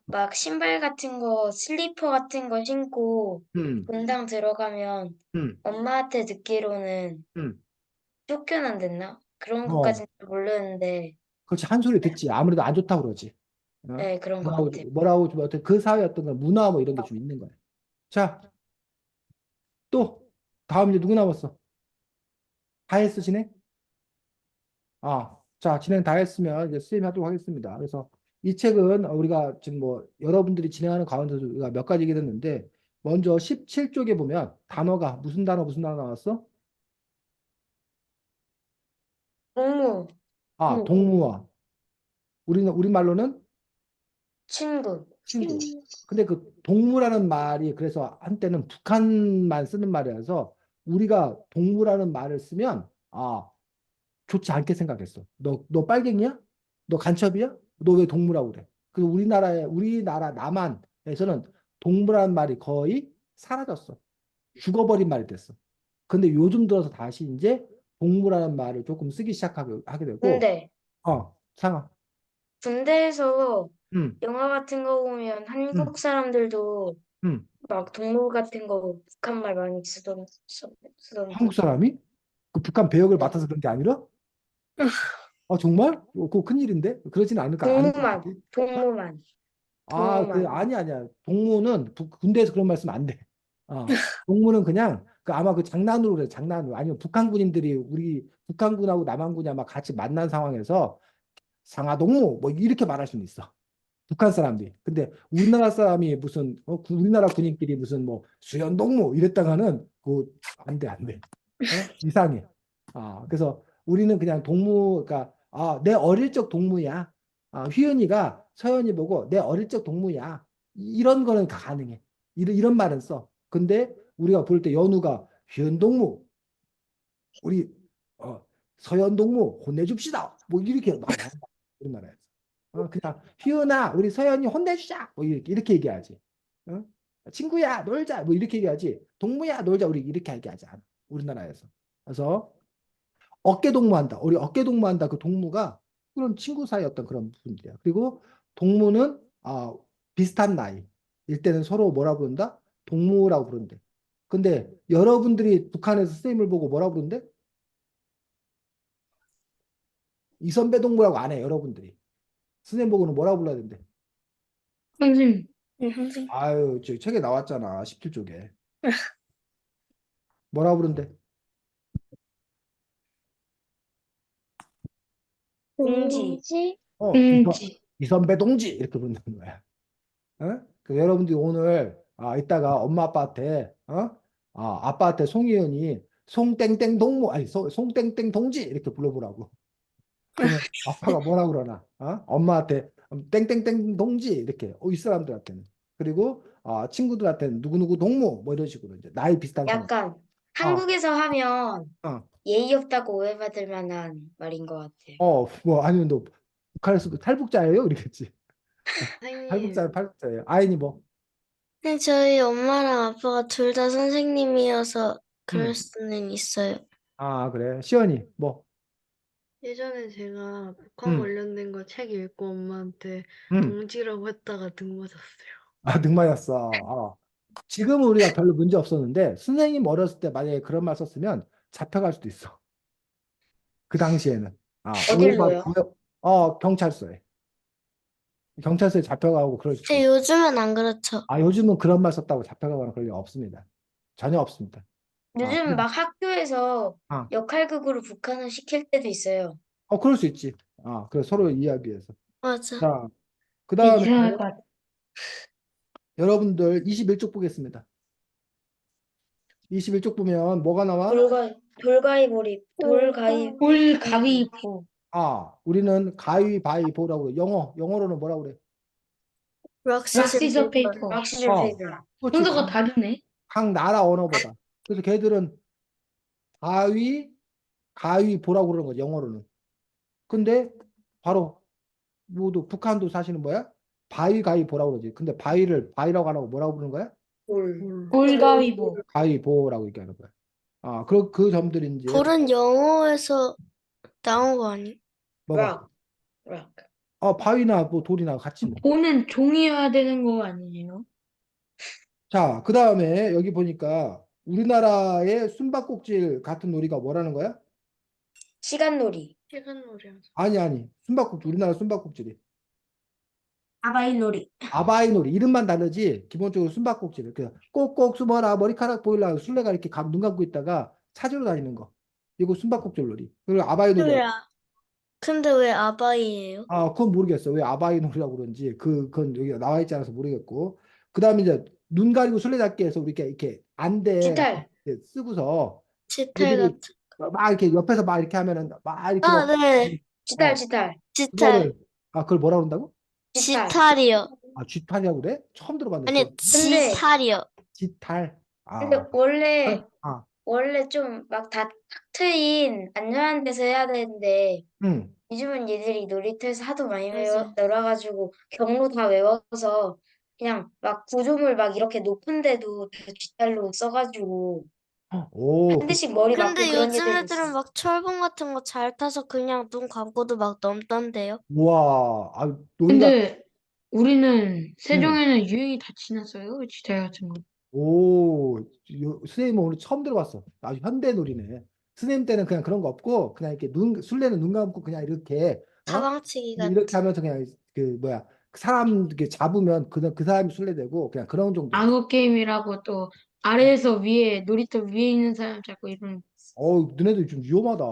막 신발 같은 거, 슬리퍼 같은 거 신고 음, 본당 들어가면 음, 엄마한테 듣기로는 음, 쫓겨난댔나? 그런 어, 것까지는 모르는데, 그렇지 한 소리 듣지. 아무래도 안 좋다고 그러지. 어? 네, 그런 것 같아요. 뭐라고 좀 어떤 그 사회 어떤 그런 문화 뭐 이런 게 좀 있는 거야. 자, 또 다음 이제 누구 남았어? 다 했어, 진행? 자, 진행 다 했으면 이제 수임 하도록 하겠습니다. 그래서 이 책은 우리가 지금 뭐 여러분들이 진행하는 가운데서 우리가 몇 가지 얘기 했는데 먼저 17쪽에 보면 단어가 무슨 단어 나왔어? 동무, 동무와 우리말로는 친구. 친구. 근데 그 동무라는 말이 그래서 한때는 북한만 쓰는 말이라서 우리가 동무라는 말을 쓰면 좋지 않게 생각했어. 너 빨갱이야? 너 간첩이야? 너 왜 동무라고 그래? 그리고 우리나라 남한에서는 동무라는 말이 거의 사라졌어. 죽어버린 말이 됐어. 근데 요즘 들어서 다시 이제 동무라는 말을 조금 쓰기 시작하게 되고, 근데 상아. 군대에서 음, 영화 같은 거 보면 음, 한국 사람들도 음. 막 동물 같은 거 북한 말 많이 쓰던데. 한국 사람이? 그 북한 배역을 네. 맡아서 그런 게 아니라? 정말? 그거 큰일인데? 그러진 않을 것 동무만, 같은데? 어? 동무만, 그래, 동무만. 아니야. 동무는 군대에서 그런 말 쓰면 안 돼. 동무는 그냥 아마 그 장난으로 그래, 장난으로. 아니면 북한 군인들이 우리 북한군하고 남한군이 아마 같이 만난 상황에서 상하동무 뭐 이렇게 말할 수는 있어. 북한 사람들이. 근데 우리나라 사람이 무슨 우리나라 군인끼리 무슨 뭐 수연동무 이랬다가는 그 안 돼, 안 돼. 이상해. 그래서 우리는 그냥 그러니까 내 어릴 적 동무야. 휘은이가 서연이 보고 내 어릴 적 동무야. 이런 거는 가능해. 이런 말은 써. 근데 우리가 볼 때 연우가 휘은 동무, 우리 서연 동무 혼내줍시다. 뭐 이렇게 말을 한다. 우리나라에서. 그냥 휘은아, 우리 서연이 혼내주자. 뭐 이렇게 얘기하지. 어? 친구야, 놀자. 뭐 이렇게 얘기하지. 동무야, 놀자. 우리 이렇게 얘기하지 않아. 우리나라에서. 그래서 어깨 동무한다. 우리 어깨 동무한다. 그 동무가 그런 친구 사이 어떤 그런 분들이야. 그리고 동무는 비슷한 나이. 일 때는 서로 뭐라 부른다? 동무라고 부른대. 근데 여러분들이 북한에서 선생님을 보고 뭐라 부른대? 이선배 동무라고 안 해, 여러분들이. 선생님 보고는 뭐라 불러야 된대? 선생님. 선생님. 아유, 저 책에 나왔잖아. 17쪽에. 뭐라 부른대? 동지. 이선, 동지. 이선배 동지! 이렇게 부른다는 거야. 여러분들이 오늘 이따가 엄마 아빠한테 아빠한테 송희은이 송땡땡 동무, 아니, 송땡땡 동지 이렇게 불러보라고. 그러면 아빠가 뭐라 그러나? 엄마한테 땡땡땡 동지 이렇게 이 사람들한테는. 그리고 친구들한테는 누구누구 동무 뭐 이런 식으로 이제 나이 비슷한 사람. 약간 어, 한국에서 하면 어, 예의 없다고 오해받을 만한 말인 것 같아요. 뭐 아니면 너 북한에서도 탈북자예요? 그러겠지. 탈북자는 선생님, 탈북자예요. 아이니 뭐. 근데 저희 엄마랑 아빠가 둘 다 선생님이어서 그럴 음. 수는 있어요. 그래. 시연이 뭐. 예전에 제가 북한 음. 관련된 거 책 읽고 엄마한테 음. 동지라고 했다가 등 맞았어요. 늑마였어. 지금은 우리가 별로 문제 없었는데 선생님 어렸을 때 만약에 그런 말 썼으면 잡혀갈 수도 있어. 그 당시에는. 어딜로요? 경찰서에. 경찰서에 잡혀가고 그럴 수도 근데 있어. 요즘은 안 그렇죠. 요즘은 그런 말 썼다고 잡혀가거나 그럴 일 없습니다. 전혀 없습니다. 요즘 막 학교에서 아, 역할극으로 북한을 시킬 때도 있어요. 그럴 수 있지. 그래 서로 이해하기 위해서. 맞아. 자, 그 되게 다음에 이상할 것 같아. 여러분들 21쪽 보겠습니다. 21쪽 보면 뭐가 나와? 볼 가위보. 우리는 가위바위보라고 그래. 영어로는 뭐라고 그래? 락 락시즈 시저 페이퍼. 페이퍼. 락시즈 어, 페이퍼. 그렇지. 순서가 다르네. 각 나라 언어보다. 그래서 걔들은 가위보라고 그러는 거죠, 영어로는. 근데 바로 모두 북한도 사실은 뭐야? 바위가위보라고 그러지. 근데 바위라고 안 하고 뭐라고 부르는 거야? 볼 가위보. 가위보라고 얘기하는 거야. 그 점들이 이제 볼은 영어에서 나온 거 아니? 뭐가? 락. 바위나 뭐 돌이나 같이 뭐. 보는 종이어야 되는 거 아니에요? 자, 그 다음에 여기 보니까 우리나라의 숨바꼭질 같은 놀이가 뭐라는 거야? 시간놀이. 시간놀이 하죠. 아니. 숨바꼭질, 우리나라 숨바꼭질이. 아바이놀이. 아바이 놀이. 이름만 다르지, 기본적으로 숨바꼭질. 꼭꼭 숨어라, 머리카락 보일라, 술래가 이렇게 눈 감고 있다가 찾으러 다니는 거. 이거 숨바꼭질 놀이. 그리고 아바이 놀이. 근데 왜 아바이예요? 그건 모르겠어. 왜 아바이 놀이라고 그런지. 그건 여기 나와 있지 않아서 모르겠고. 그 다음에 이제 눈 가리고 술래잡기 해서 우리 이렇게 안대 치탈. 이렇게 쓰고서 지탈 애들이 같은. 막 이렇게 옆에서 막 이렇게 하면은 막 이렇게 막 네. 치탈, 어, 치탈. 지탈. 그거를 그걸 뭐라 그런다고? 치탈. 지탈이요. 쥐탈이라고 그래? 처음 들어봤네. 아니, 근데- 지탈이요. 쥐탈. 근데 원래 아, 좀 막 다 탁 트인 안전한 데서 해야 되는데 응. 요즘은 얘들이 놀이터에서 하도 많이 맞아요. 놀아가지고 경로 다 외워서 그냥 막 구조물 막 이렇게 높은데도 다 뒷달로 써가지고 오, 한 대씩 머리 맞고 근데 그런 요즘 애들이 애들은 있어. 막 철봉 같은 거 잘 타서 그냥 눈 감고도 막 넘던데요. 우와, 놀이가, 근데 우리는 응. 세종에는 유행이 다 지났어요. 지탈 같은 거. 선생님은 오늘 처음 들어봤어. 아주 현대 놀이네. 선생님 때는 그냥 그런 거 없고, 그냥 이렇게 술래는 눈 감고 그냥 이렇게, 타방치기 같은. 이렇게 하면서 그냥 사람 이렇게 잡으면 그 사람이 술래되고 그냥 그런 정도. 악어 게임이라고 또 아래에서 위에 놀이터 위에 있는 사람 잡고 이런. 너네들 좀 위험하다.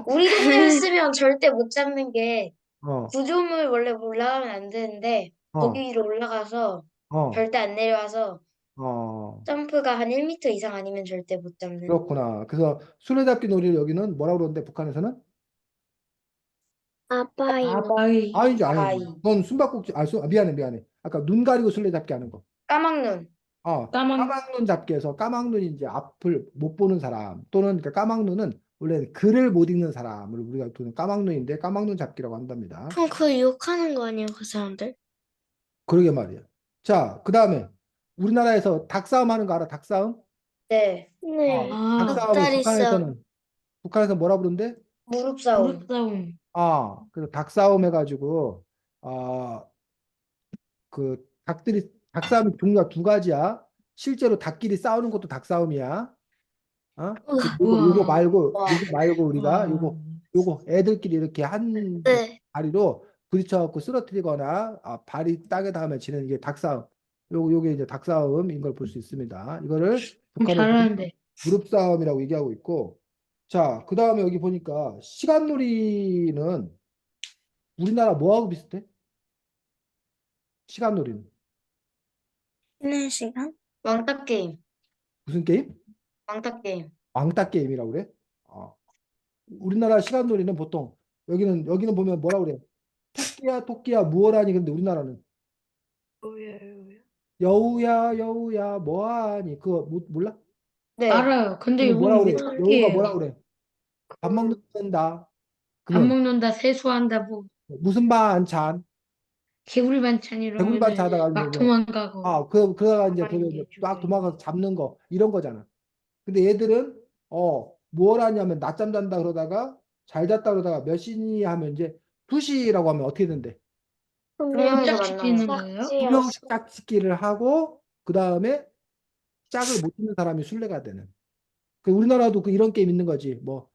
우리 동네였으면 절대 못 잡는 게 어, 구조물 원래 올라가면 안 되는데 거기 어, 위로 올라가서 어, 절대 안 내려와서 어. 점프가 한 1m 이상 아니면 절대 못 잡는. 그렇구나. 그래서 술래잡기 놀이를 여기는 뭐라고 그러는데 북한에서는? 아바이노. 아바이. 아니지. 그건 숨바꼭질. 미안해. 아까 눈 가리고 술래잡기 하는 거. 까막눈. 까만. 까막눈 잡기에서 까막눈이 이제 앞을 못 보는 사람 또는 까막눈은 원래 글을 못 읽는 사람을 우리가 보는 까막눈인데 까막눈 잡기라고 한답니다. 그럼 그거 욕하는 거 아니에요, 그 사람들? 그러게 말이야. 자, 그 다음에 우리나라에서 닭싸움 하는 거 알아? 닭싸움? 네. 네. 닭싸움을 닭다리 싸움. 북한에서 뭐라 부르는데? 무릎 싸움. 무릎 싸움. 그래서 닭싸움 해가지고 닭싸움 종류가 두 가지야. 실제로 닭끼리 싸우는 것도 닭싸움이야. 우와. 요거 말고 우리가 와. 요거 애들끼리 이렇게 한 네. 다리로 부딪혀갖고 쓰러뜨리거나 발이 땅에 닿으면 지는 이게 닭싸움. 요게 이제 닭싸움인 걸 볼 수 있습니다. 이거를 북한은 잘하는데. 무릎 싸움이라고 얘기하고 있고. 자, 그 다음에 여기 보니까 시간놀이는 우리나라 뭐하고 비슷해? 시간놀이는 쉬는 시간? 왕따 게임. 무슨 게임? 왕따 게임. 왕따 게임이라고 그래? 어. 우리나라 시간놀이는 보통 여기는 보면 뭐라 그래? 토끼야 무어라니. 근데 우리나라는 여우야. 여우야 뭐하니? 그거 몰라? 네. 알아요. 근데 그러면 뭐라 여기는 그래? 왜 여우가 토끼예요? 뭐라 그래? 밥 먹는다. 밥 그러면 먹는다, 세수한다, 뭐 무슨 반찬? 개구리 반찬 개구리 반찬 이러면은 하다가 막 뭐 도망가고. 그러다가 이제 가만히 그딱 계시고요. 도망가서 잡는 거 이런 거잖아. 근데 얘들은 뭘 하냐면 낮잠 잔다 그러다가 잘 잤다 그러다가 몇 시니 하면 이제 2시라고 하면 어떻게 된대? 두 명이서 짝짓기는 만나요. 거예요? 두 명씩 짝짓기를 하고 그 다음에 짝을 못 짓는 사람이 술래가 되는. 우리나라도 이런 게임 있는 거지. 뭐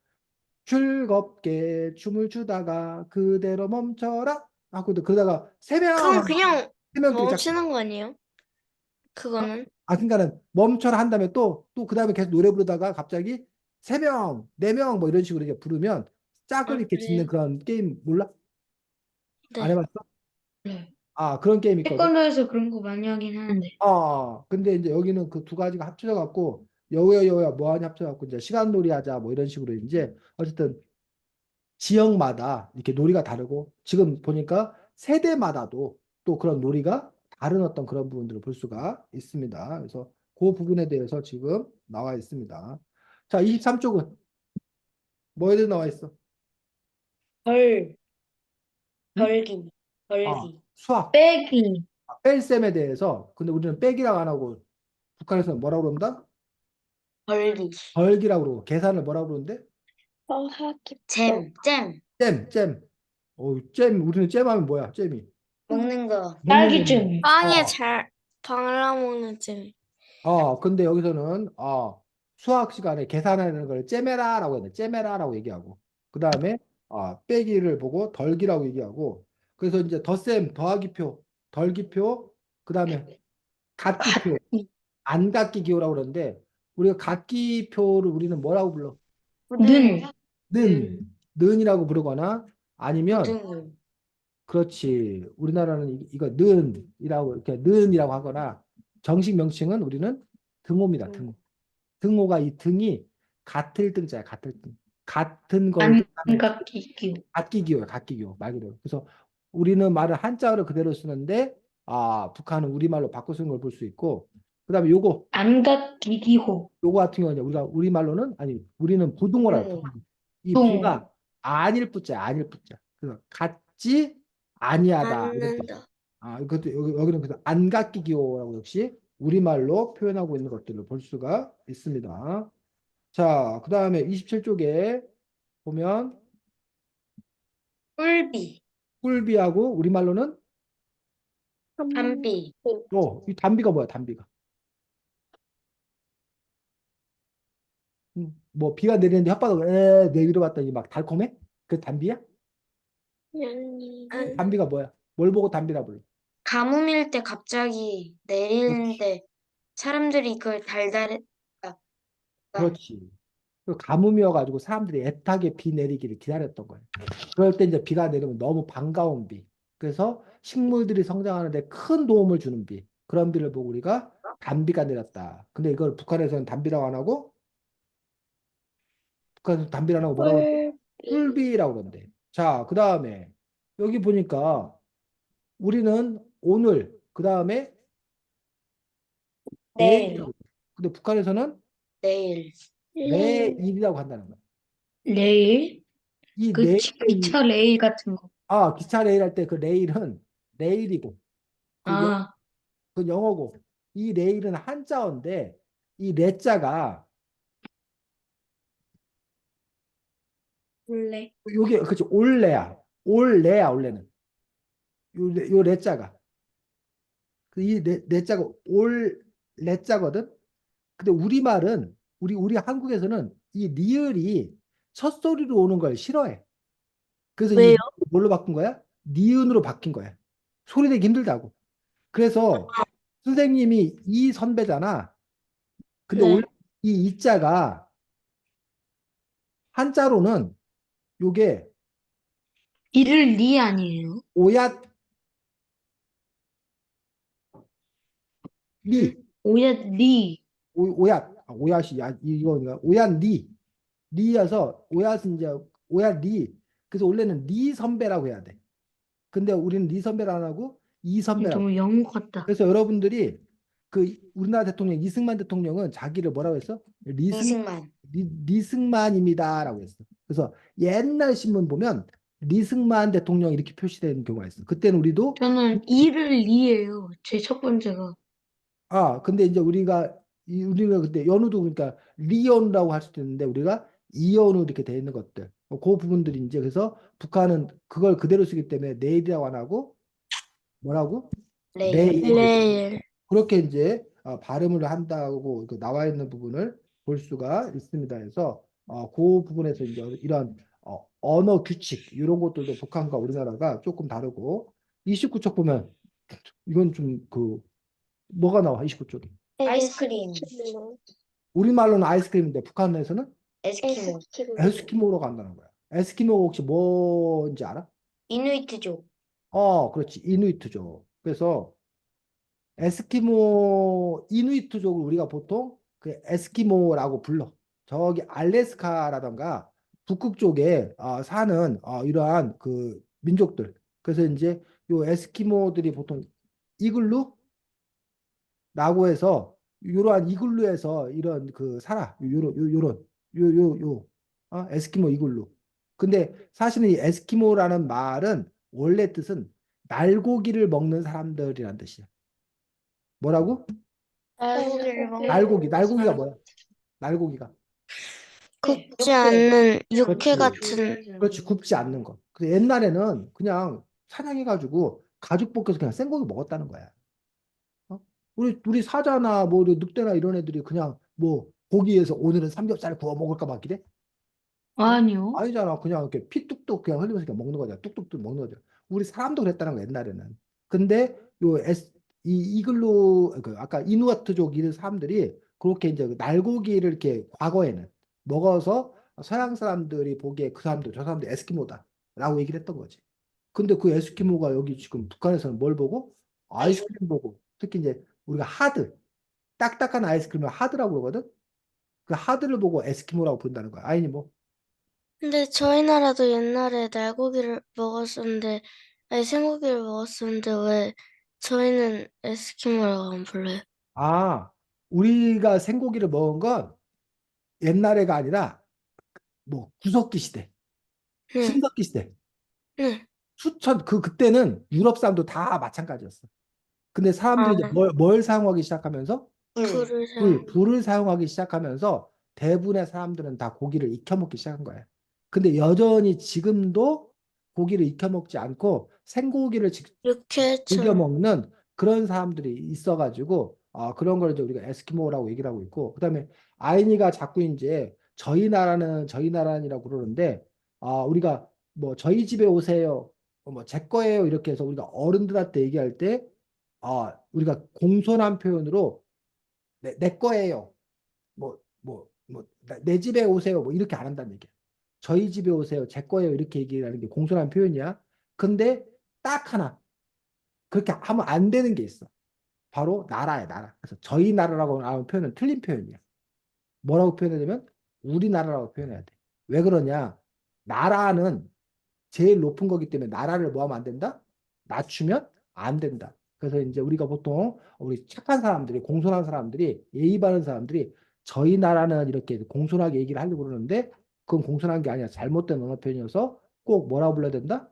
즐겁게 춤을 추다가 그대로 멈춰라 하고 그러다가 그럼 그냥 세 명끼리 짝. 멈추는 거 아니에요? 그거는 그러니까는 멈춰라 한 다음에 또 그 다음에 계속 노래 부르다가 갑자기 3명, 4명 뭐 이런 식으로 이렇게 부르면 짝을 아, 이렇게 짓는 그래요? 그런 게임 몰라? 안 네. 해봤어? 네. 그런 게임 있거든. 태권도에서 그런 거 많이 하긴 하는데. 근데 이제 여기는 그 두 가지가 합쳐져 갖고 여우야 뭐하냐 합쳐 갖고 이제 시간놀이 하자 뭐 이런 식으로 이제 어쨌든 지역마다 이렇게 놀이가 다르고 지금 보니까 세대마다도 또 그런 놀이가 다른 어떤 그런 부분들을 볼 수가 있습니다. 그래서 그 부분에 대해서 지금 나와 있습니다. 자, 23쪽은 뭐에 나와 있어? 벌, 응? 벌기, 벌기. 수학, 빼기. 뺄셈에 대해서. 근데 우리는 빼기라고 안 하고 북한에서는 뭐라고 그런다? 벌기. 벌기라고 그러고 계산을 뭐라고 그러는데? 잼, 잼. 잼. 우리는 잼하면 뭐야? 잼이. 먹는 거. 먹는 거지. 딸기잼. 빵에 잘 발라먹는 잼. 근데 여기서는 수학 시간에 계산하는 걸 째매라라고 해야 돼. 째매라라고 얘기하고. 그다음에 빼기를 보고 덜기라고 얘기하고. 그래서 이제 덧셈, 더하기표, 덜기표, 그다음에 갓기표, 안갓기기호라고 그러는데 우리가 갓기표를 우리는 뭐라고 불러? 는. 는이라고 부르거나 아니면 고등어. 그렇지. 우리나라는 이거 는이라고 이렇게 는이라고 하거나 정식 명칭은 우리는 등호입니다. 등호가 이 등이 같을 등자야. 같을 등. 같은 걸 뜻하는 안깎이기요. 같기기호야. 같기기호 말 그대로. 그래서 우리는 말을 한자어를 그대로 쓰는데 북한은 우리말로 바꿔 쓰는 걸 볼 수 있고 그다음에 안깎이기호. 요거 같은 경우는 우리가 우리말로는 우리는 부등호라고 네. 이 동. 부가 아닐 부자야. 아닐 부자. 그래서 같지 아니하다 이런 뜻. 않는다. 이것도 여기는 그래서 안각기기호라고 역시 우리말로 표현하고 있는 것들을 볼 수가 있습니다. 자, 그다음에 27쪽에 보면 꿀비, 꿀비하고 우리말로는 담비, 이 담비가 뭐야? 담비가. 뭐 비가 내리는데 혓바닥을 내밀어 봤더니 막 달콤해? 그 담비야? 담비가 뭐야? 뭘 보고 담비라 불러? 가뭄일 때 갑자기 내리는데 사람들이 그걸 아, 그렇지. 그 가뭄이어가지고 사람들이 애타게 비 내리기를 기다렸던 거예요. 그럴 때 이제 비가 내리면 너무 반가운 비. 그래서 식물들이 성장하는데 큰 도움을 주는 비. 그런 비를 보고 우리가 단비가 내렸다. 근데 이걸 북한에서는 단비라고 안 하고 북한에서 단비라고 안 하고 뭐라고 그러는데? 꿀비라고 그러는데. 자, 그 다음에 여기 보니까 우리는 오늘 그 다음에 내일, 내일이라고. 근데 북한에서는 내일, 내일이라고 한다는 거야. 레일. 이 그 내일 기차 레일 같은 거. 기차 레일 할 때 그 레일은 레일이고 아, 그 영어고 이 레일은 한자어인데 이 레자가 원래. 요게 그치 올레는 요 레자가 이 레자가 올 레자거든. 근데 우리말은 우리 한국에서는 이 리을이 첫 소리로 오는 걸 싫어해. 그래서 이 왜요? 뭘로 바꾼 거야? 니은으로 바뀐 거야. 소리 내기 힘들다고. 그래서 선생님이 이 선배잖아. 근데 네. 원래 이 이자가 한자로는 요게 이를 리 아니에요? 오얏 리 오얏 리. 오얏 오얏이 이거 오얏 리여서 오얏은 이제 오얏 리. 그래서 원래는 리 선배라고 해야 돼. 근데 우리는 리 선배를 안 하고 이 선배라고. 너무 영어 같다. 그래서 여러분들이 그 우리나라 대통령 이승만 대통령은 자기를 뭐라고 했어? 이승만. 리승만입니다라고 했어. 그래서 옛날 신문 보면 리승만 대통령 이렇게 표시되는 경우가 있어. 그때는 우리도 저는 이를 리예요. 제 첫 번째가. 근데 이제 우리가 그때 연우도 그러니까 리연우라고 할 수도 있는데 우리가 이연우 이렇게 돼 있는 것들. 그 부분들이 이제 그래서 북한은 그걸 그대로 쓰기 때문에 내일이라고 안 하고 뭐라고? 레일. 레일. 그렇게 이제 발음을 한다고 나와 있는 부분을 볼 수가 있습니다. 그래서 그 부분에서 이제 이런 언어 규칙 이런 것들도 북한과 우리나라가 조금 다르고 29쪽 보면 이건 좀 뭐가 나와 29쪽에 아이스크림. 우리말로는 아이스크림인데 북한에서는 에스키모. 에스키모로 간다는 거야. 에스키모 혹시 뭔지 알아? 이누이트족. 그렇지. 이누이트죠. 그래서 에스키모 이누이트족을 우리가 보통 그 에스키모라고 불러. 저기 알래스카라던가 북극 쪽에 사는 이러한 그 민족들. 그래서 이제 요 에스키모들이 보통 이글루라고 해서 이러한 이글루에서 이런 살아. 요런 에스키모 이글루. 근데 사실은 이 에스키모라는 말은 원래 뜻은 날고기를 먹는 사람들이란 뜻이야. 뭐라고? 날고기를 먹는 날고기가 뭐야? 날고기가. 굽지 않는 육회 그렇지. 같은. 그렇지, 굽지 않는 거. 근데 옛날에는 그냥 사냥해가지고 가죽 벗겨서 그냥 생고기 먹었다는 거야. 어? 우리 사자나 뭐 우리 늑대나 이런 애들이 그냥 뭐 고기에서 오늘은 삼겹살 구워 먹을까 막 기대? 아니요. 아니잖아. 그냥 이렇게 피 뚝뚝 그냥 흘리면서 그냥 먹는 거잖아. 뚝뚝뚝 먹는 거죠. 우리 사람도 그랬다는 거 옛날에는. 근데 이글루 아까 이누아트족 이런 사람들이 그렇게 이제 날고기를 이렇게 과거에는 먹어서 서양 사람들이 보기에 그 사람들 저 사람들 에스키모다라고 얘기를 했던 거지. 근데 그 에스키모가 여기 지금 북한에서는 뭘 보고 아이스크림 보고 특히 이제 우리가 딱딱한 아이스크림을 하드라고 그러거든. 그 하드를 보고 에스키모라고 부른다는 거야. 아니 뭐 근데 저희 나라도 옛날에 날고기를 먹었었는데, 아니 생고기를 먹었었는데 왜 저희는 에스키모라고 안 불러요? 우리가 생고기를 먹은 건 옛날에가 아니라 뭐 구석기 시대, 네, 신석기 시대, 네. 그때는 유럽 사람도 다 마찬가지였어. 근데 사람들이 이제 뭘 사용하기 시작하면서 불을 사용. 불을 사용하기 시작하면서 대부분의 사람들은 다 고기를 익혀 먹기 시작한 거예요. 근데 여전히 지금도 고기를 익혀 먹지 않고 생고기를 즐겨 육회처럼. 먹는 그런 사람들이 있어가지고 그런 걸 이제 우리가 에스키모라고 얘기를 하고 있고 그다음에 아이니가 자꾸 이제 저희 나라라고 그러는데 우리가 뭐 저희 집에 오세요 뭐 제 거예요 이렇게 해서 우리가 어른들한테 얘기할 때 우리가 공손한 표현으로 내 거예요 내 집에 오세요 뭐 이렇게 안 한다는 얘기야. 저희 집에 오세요 제 거예요 이렇게 얘기하는 게 공손한 표현이야. 근데 딱 하나 그렇게 하면 안 되는 게 있어. 바로 나라야, 나라. 그래서 저희 나라라고 하는 표현은 틀린 표현이야. 뭐라고 표현하냐면 우리나라라고 표현해야 돼. 왜 그러냐? 나라는 제일 높은 거기 때문에 나라를 뭐 하면 안 된다? 낮추면 안 된다. 그래서 이제 우리가 보통 우리 착한 사람들이 공손한 사람들이 예의 바른 사람들이 저희 나라는 이렇게 공손하게 얘기를 하려고 그러는데 그건 공손한 게 아니라 잘못된 언어 표현이어서 꼭 뭐라고 불러야 된다?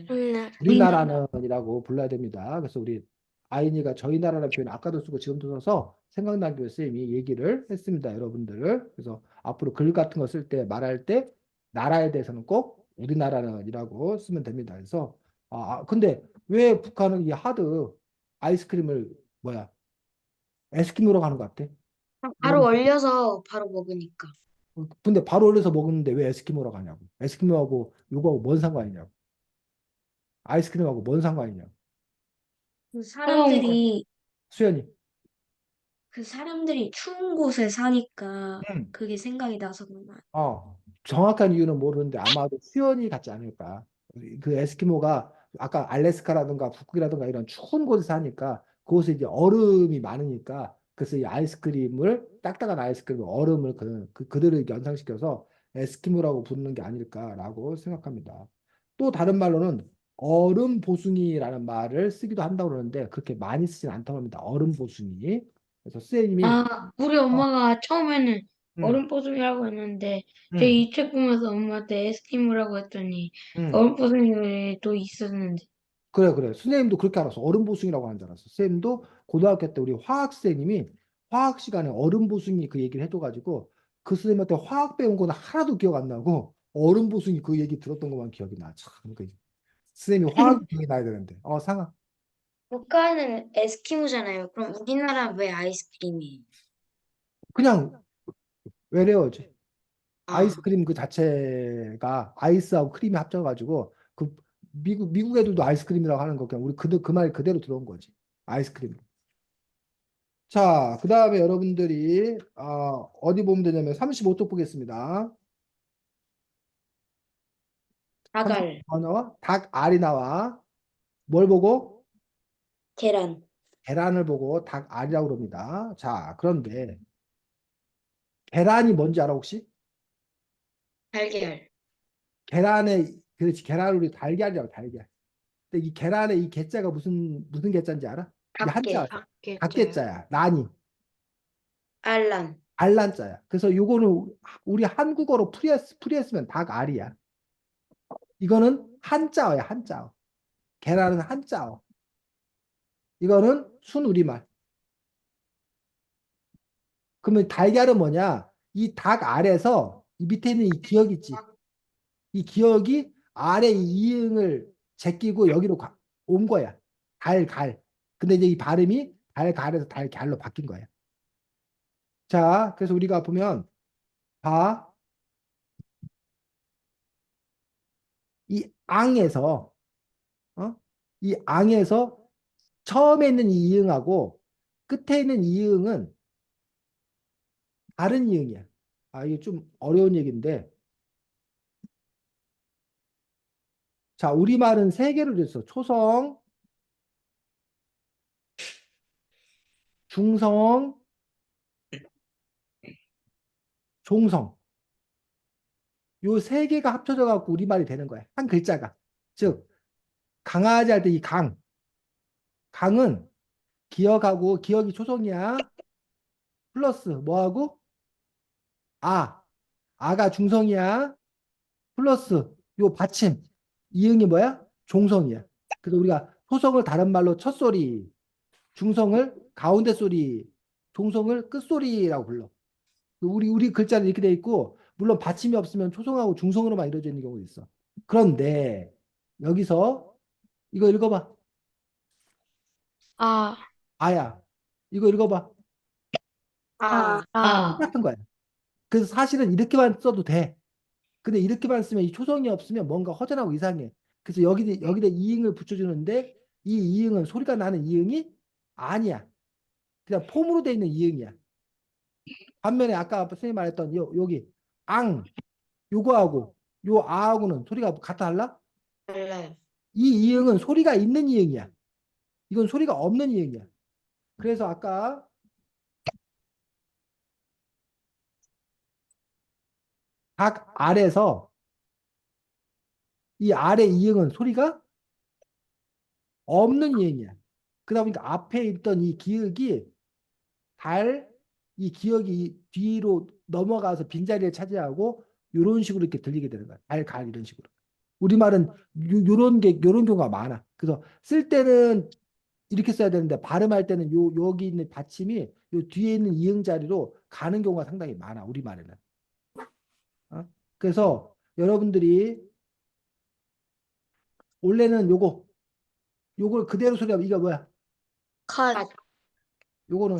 네. 우리나라는이라고 불러야 됩니다. 그래서 우리 아이니가 저희 나라라는 표현 아까도 쓰고 지금도 써서 생각나기 위해서 쌤이 얘기를 했습니다. 여러분들. 그래서 앞으로 글 같은 거 쓸 때 말할 때 나라에 대해서는 꼭 우리나라는이라고 쓰면 됩니다. 그래서 근데 왜 북한은 이 하드 아이스크림을 에스키모로 가는 것 같아? 바로 얼려서 바로 먹으니까. 근데 바로 올려서 먹는데 왜 에스키모로 가냐고. 에스키모하고 요거하고 뭔 상관이냐고. 아이스크림하고 뭔 상관이냐고. 그 사람들이 수연이. 그 사람들이 추운 곳에 사니까 음. 그게 생각이 나서 그런 거야. 정확한 이유는 모르는데 아마도 수연이 같지 않을까. 그 에스키모가 아까 알래스카라든가 북극이라든가 이런 추운 곳에 사니까 그곳에 이제 얼음이 많으니까 그래서 이 아이스크림을 딱딱한 아이스크림 얼음을 그대로 연상시켜서 에스키모라고 부르는 게 아닐까라고 생각합니다. 또 다른 말로는 얼음 보숭이라는 말을 쓰기도 한다고 그러는데 그렇게 많이 쓰진 않다고 합니다. 얼음 보숭이. 그래서 선생님이 우리 어, 엄마가 처음에는 음, 얼음뽀송이라고 했는데, 제 음, 이 책 보면서 엄마한테 에스키모라고 했더니, 음. 얼음뽀송이도 있었는데. 그래, 그래. 선생님도 그렇게 알았어. 얼음 보숭이라고 하는 줄 알았어. 선생님도 고등학교 때 우리 화학 선생님이 화학 시간에 얼음 보숭이 그 얘기를 해줘가지고 그 선생님한테 화학 배운 거는 하나도 기억 안 나고 얼음 보숭이 그 얘기 들었던 것만 기억이 나. 참, 그 선생님이 화학 기억이 나야 되는데. 상아. 국가는 에스키모잖아요. 그럼 우리나라 왜 아이스크림이에요? 그냥 외래어지. 아, 아이스크림 그 자체가 아이스하고 크림이 합쳐가지고 그 미국 애들도 아이스크림이라고 하는 거 그냥 우리 그 말 그대로 들어온 거지. 아이스크림. 자, 그 다음에 여러분들이 어디 보면 되냐면 35쪽 보겠습니다. 닭알, 뭐 나와? 닭알이 나와. 뭘 보고? 계란, 계란을 보고 닭알이라고 그럽니다. 자, 그런데 계란이 뭔지 알아 혹시? 달걀, 그렇지, 계란을 우리 달걀이라고 달걀. 근데 이 계란에 이 개자가 무슨 개자인지 알아? 이 한자, 닭게, 닭게자요. 닭개자야. 난이. 알란, 알란자야. 그래서 요거는 우리 한국어로 풀이했으면 닭알이야. 이거는 한자어야, 한자어. 계란은 한자어. 이거는 순우리말. 그러면 달걀은 뭐냐? 이 닭 알에서 이 밑에 있는 이 기억 있지. 이 기억이 알의 이 이응을 제끼고 여기로 온 거야. 달갈. 근데 이제 이 발음이 달갈에서 달걀로 바뀐 거야. 자, 그래서 우리가 보면 봐. 이 앙에서 이 앙에서 처음에 있는 이 이응하고 끝에 있는 이응은 다른 이응이야. 이게 좀 어려운 얘기인데 자, 우리말은 세 개로 됐어. 초성, 중성, 종성. 요 세 개가 합쳐져 갖고 우리말이 되는 거야. 한 글자가. 즉 강아지 할 때 이 강은 기억하고 기억이 초성이야. 플러스 뭐하고 아가 중성이야. 플러스 요 받침 이응이 뭐야? 종성이야. 그래서 우리가 초성을 다른 말로 첫소리, 중성을 가운데 소리, 종성을 끝소리라고 불러. 우리 글자는 이렇게 돼 있고 물론 받침이 없으면 초성하고 중성으로만 이루어져 있는 경우도 있어. 그런데 여기서 이거 읽어봐. 아, 아야. 이거 읽어봐. 아, 아, 똑같은 거야. 그래서 사실은 이렇게만 써도 돼. 근데 이렇게만 쓰면 이 초성이 없으면 뭔가 허전하고 이상해. 그래서 여기다 이응을 붙여주는데 이 이응은 소리가 나는 이응이 아니야. 그냥 폼으로 돼 있는 이응이야. 반면에 아까 선생님 말했던 여기 앙 요거하고 요 아하고는 소리가 달라? 달라요. 이 이응은 소리가 있는 이응이야. 이건 소리가 없는 이응이야. 그래서 아까 각 아래서 이 아래 이응은 소리가 없는 이응이야. 그러다 보니까 앞에 있던 이 기역이 이 기역이 뒤로 넘어가서 빈자리를 차지하고 이런 식으로 이렇게 들리게 되는 거야. 갈 이런 식으로. 우리말은 요런 경우가 많아. 그래서 쓸 때는 이렇게 써야 되는데 발음할 때는 여기 있는 받침이 요 뒤에 있는 이응 자리로 가는 경우가 상당히 많아. 우리말에는. 그래서 여러분들이 원래는 요걸 그대로 소리하면 이거 뭐야? 갓, 요거는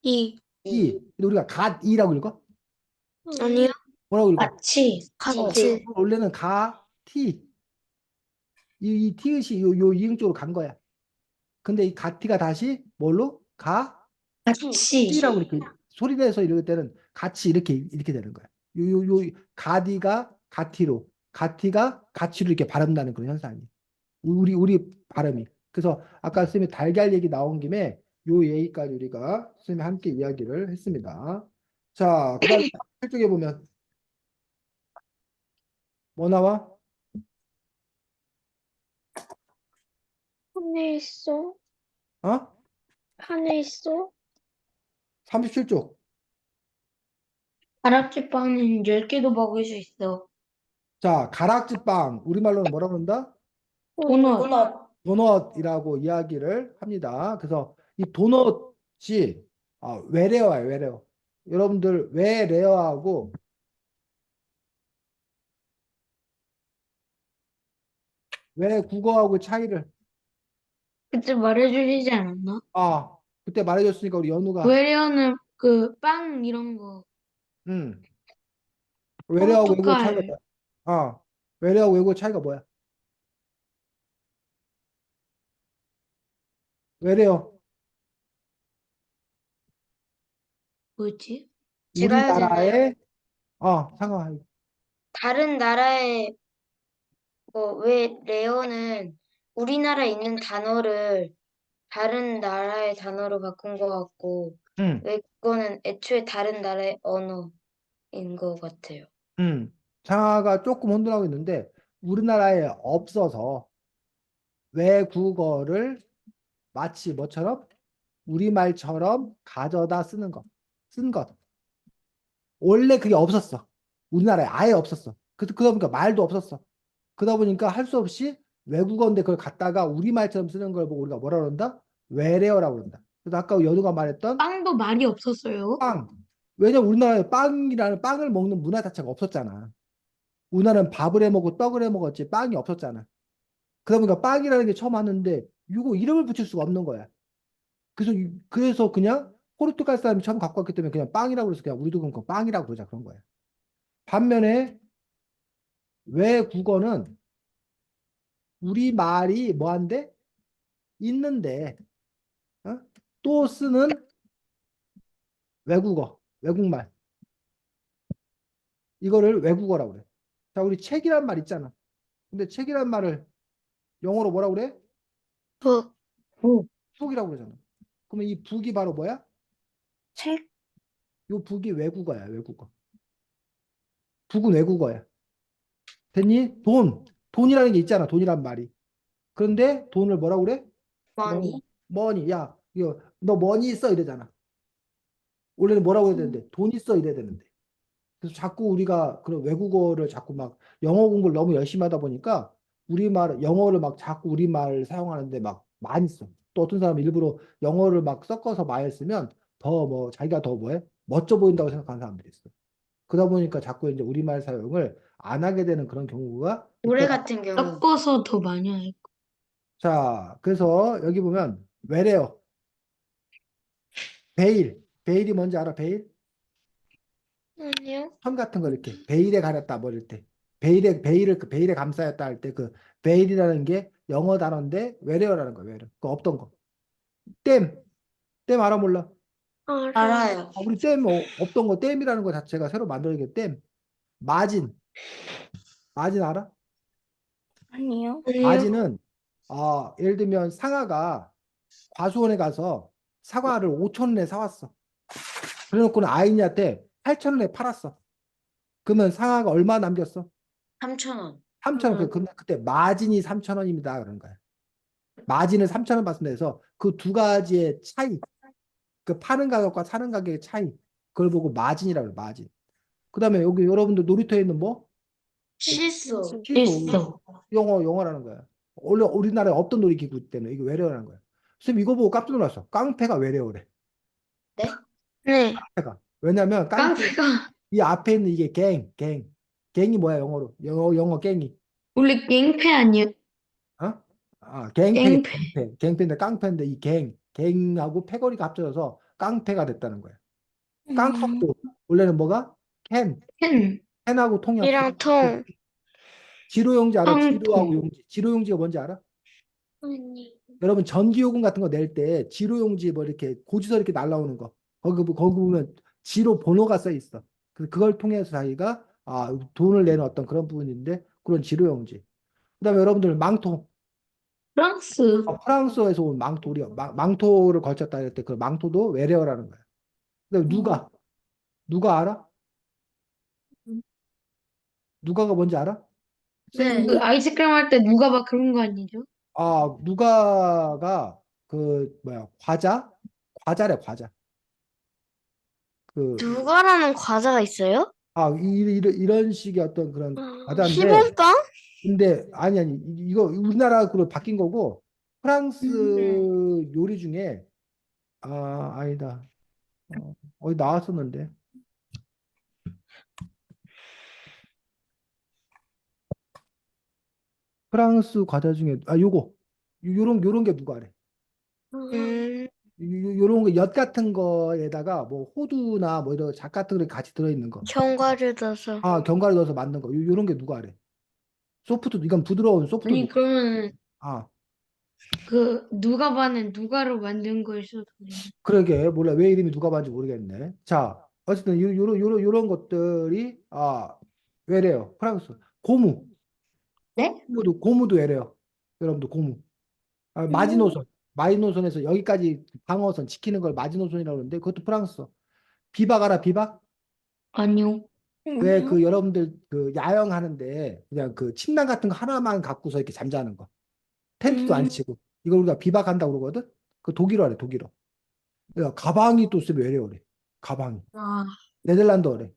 이, 근데 우리가 갓이라고 읽어? 아니요, 뭐라고 읽어? 같이. 같이, 원래는 이 티읕이 요 이응 쪽으로 간 거야. 근데 이 가티가 다시 뭘로? 같이. 티라고 이렇게 소리 내서 읽을 때는 같이 이렇게 되는 거야. 요 가디가 가티로, 가티가 가치로 이렇게 발음 나는 그런 현상이. 우리 발음이. 그래서 아까 선생님이 달걀 얘기 나온 김에 요 얘기까지 우리가 선생님이 함께 이야기를 했습니다. 자, 그 다음에 8쪽에 보면 뭐 나와? 안에 있어. 어? 안에 있어. 37쪽. 가락지빵은 10개도 먹을 수 있어. 자, 가락지빵. 우리말로는 뭐라고 한다? 도넛. 도넛이라고 이야기를 합니다. 그래서 이 도넛이 왜 레어예요, 왜 레어? 여러분들 왜 레어하고 왜 국어하고 차이를 그때 말해주시지 않았나? 그때 말해줬으니까 우리 연우가 외래어는 그 빵 이런 거. 음 외래어하고 외국어 차이가 포르투갈. 뭐야? 외래어하고 외국어 차이가 뭐야? 외래어 뭐지? 제가 해야 되나요? 우리나라의 상관 다른 나라의 왜 레어는 우리나라에 있는 단어를 다른 나라의 단어로 바꾼 것 같고 음, 왜 그거는 애초에 다른 나라의 언어인 것 같아요. 상하가 조금 혼돈하고 있는데 우리나라에 없어서 외국어를 마치 뭐처럼 우리말처럼 가져다 쓰는 것, 쓴 것. 원래 그게 없었어. 우리나라에 아예 없었어. 그러다 보니까 말도 없었어. 그러다 보니까 할 수 없이 외국어인데 그걸 갖다가 우리말처럼 쓰는 걸 보고 우리가 뭐라 그런다? 외래어라고 그런다. 그래서 아까 연우가 말했던 빵도 말이 없었어요. 빵. 왜냐면 우리나라에 빵이라는 빵을 먹는 문화 자체가 없었잖아. 우리나라는 밥을 해 먹고 떡을 해 먹었지 빵이 없었잖아. 그러다 보니까 빵이라는 게 처음 왔는데 이거 이름을 붙일 수가 없는 거야. 그래서 그냥 포르투갈 사람이 처음 갖고 왔기 때문에 그냥 빵이라고 그래서 그냥 우리도 그럼 빵이라고 그러자 그런 거야. 반면에 외국어는 우리 말이 뭐한데 있는데 어? 또 쓰는 외국어, 외국말 이거를 외국어라고 그래. 자, 우리 책이란 말 있잖아. 근데 책이란 말을 영어로 뭐라고 그래? 북. 북이라고 그러잖아. 그러면 이 북이 바로 뭐야? 책? 요 북이 외국어야, 외국어. 북은 외국어야. 됐니? 돈이라는 게 있잖아. 돈이란 말이. 그런데 돈을 뭐라고 그래? 머니. 머니. 야, 이거 너 머니 있어 이러잖아. 원래는 뭐라고 해야 되는데 돈 있어 이래야 되는데. 그래서 자꾸 우리가 그런 외국어를 자꾸 막 영어 공부를 너무 열심히 하다 보니까 우리말 영어를 막 자꾸 우리말 사용하는데 막 많이 써. 또 어떤 사람은 일부러 영어를 막 섞어서 많이 쓰면 더 뭐 자기가 더 뭐해? 멋져 보인다고 생각하는 사람들이 있어. 그러다 보니까 자꾸 이제 우리말 사용을 안 하게 되는 그런 경우가 올해 있다. 같은 경우 섞어서 더 많이 할 거. 자, 그래서 여기 보면 외래어, 베일이 뭔지 알아? 베일? 아니요. 천 같은 거 이렇게 베일에 가렸다 뭐 이럴 때 베일에 감싸였다 할 때 그 베일이라는 게 영어 단어인데 외래어라는 거야 외래어 그 없던 거댐 알아 몰라 알아요. 우리 댐 없던 거 댐이라는 거 자체가 새로 만들어진 게댐 마진 알아 아니요. 아니요. 마진은 예를 들면 상아가 과수원에 가서 사과를 5천 원에 사왔어 그래놓고는 아이니한테 8천 원에 팔았어 그러면 상아가 얼마 남겼어 3,000원. 3천 원. 근데 그때 마진이 3천 원입니다. 그런 거야. 마진을 3천 원 받습니다. 해서 그 두 가지의 차이, 그 파는 가격과 사는 가격의 차이, 그걸 보고 마진이라고 해요. 마진. 그다음에 여기 여러분들 놀이터에 있는 뭐? 실수. 실수. 영어라는 거야. 원래 우리나라에 없던 놀이기구 때문에 이게 외래어라는 거야. 선생님 이거 보고 깜짝 놀랐어. 깡패가 외래어래. 네? 네. 깡패가. 왜냐면 깡패가 이 앞에 있는 이게 갱이 뭐야 영어로? 영어 갱이. 원래 갱패 아니야? 어? 갱패, 갱패. 갱패인데 깡패인데 이 갱하고 패거리가 합쳐져서 깡패가 됐다는 거야. 깡하고 원래는 뭐가? 캔. 캔하고 통이 합쳐서 이랑 통. 지로용지 알아? 지로하고 깡통. 용지. 지로용지가 뭔지 알아? 아니. 여러분 전기요금 같은 거 낼 때 지로용지 뭐 이렇게 고지서 이렇게 날라오는 거 거기 보면 지로 번호가 써 있어. 그걸 통해서 자기가 돈을 내는 어떤 그런 부분인데 그런 지로용지. 그다음에 여러분들 망통 프랑스. 프랑스에서 온 망토리요. 망토를 걸쳤다 할 때 그 망토도 외래어라는 거야. 근데 누가 알아? 누가가 뭔지 알아? 그 선생님, 아이스크림 할 때 누가 막 그런 거 아니죠? 누가가 그 뭐야 과자래 과자. 그 누가라는 과자가 있어요? 이런 식의 어떤 그런 과자인데, 시범빵? 근데 아니 이거 우리나라로 바뀐 거고 프랑스 요리 중에 아니다. 어디 나왔었는데 프랑스 과자 중에 요런 게 누가 래 음, 요런 거 엿 같은 거에다가 뭐 호두나 뭐 이런 잣 같은 거 같이 들어있는 거. 견과류 넣어서. 견과류 넣어서 만든 거. 요런 게 누가 래 소프트, 이건 부드러운 소프트 아니, 누가. 그러면 아, 그 누가 반은 누가로 만든 걸 수도 있는. 그러게 몰라 왜 이름이 누가 봤는지 모르겠네. 자, 어쨌든 요런 것들이 왜래요? 프랑스 고무. 네? 고무도 왜래요? 여러분들 고무. 마지노선에서 여기까지 방어선 지키는 걸 마지노선이라고 그러는데 그것도 프랑스. 비박 알아? 비박? 아니요. 왜 그 여러분들 그 야영하는데 그냥 그 침낭 같은 거 하나만 갖고서 이렇게 잠자는 거. 텐트도 안 치고. 이걸 우리가 비박한다고 그러거든? 그 독일어래, 독일어. 그러니까 가방이 또 쓰면 외래어래. 가방이. 아, 네덜란드어래.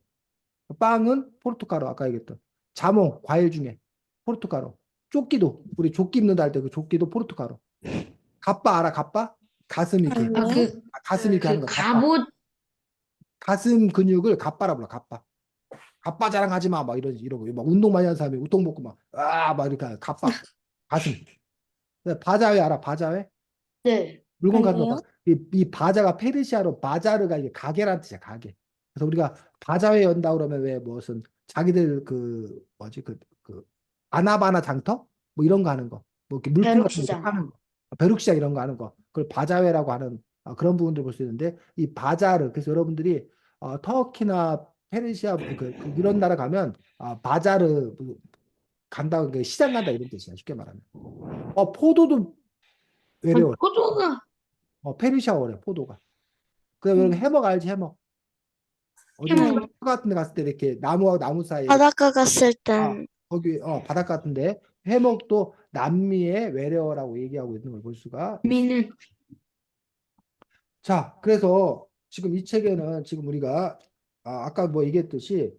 빵은 포르투갈어, 아까 얘기했던. 자몽, 과일 중에 포르투갈어. 조끼도, 우리 조끼 입는다 할 때 그 조끼도 포르투갈어. 갑바 알아, 갑바? 가슴 이렇게. 아니요. 가슴 이렇게 하는 거, 갑바. 갑옷. 가슴 근육을 갑바라 불러, 갑바. 갑바 자랑하지 마, 막 이러고. 막 운동 많이 하는 사람이 우동 먹고 막 이렇게 갑바. 가슴. 바자회 알아, 바자회? 네. 물건 가는 아니요. 거. 이 바자가 페르시아로 바자르가 이게 가게라는 뜻이야, 가게. 그래서 우리가 바자회 연다 그러면 왜 무슨 자기들 그 뭐지 그 아나바나 장터 뭐 이런 거 하는 거, 뭐 이렇게 물품 같은 거 벼룩시장. 파는 거, 벼룩시장 이런 거 하는 거, 그걸 바자회라고 하는 그런 부분들 볼 수 있는데 이 바자르. 그래서 여러분들이 터키나 페르시아 이런 나라 가면 바자르 간다, 그 시장 간다 이런 뜻이야, 쉽게 말하면. 포도도 외래어. 포도가. 페르시아어래, 포도가. 그다음에 여러분 해먹 알지, 해먹. 어디 해먹. 산 같은 데 갔을 때 이렇게 나무하고 나무 사이에 바닷가 갔을 아, 땐 거기 바닷가 같은데 해먹도 남미의 외래어라고 얘기하고 있는 걸 볼 수가. 미는. 자, 그래서 지금 이 책에는 지금 우리가 아까 뭐 얘기했듯이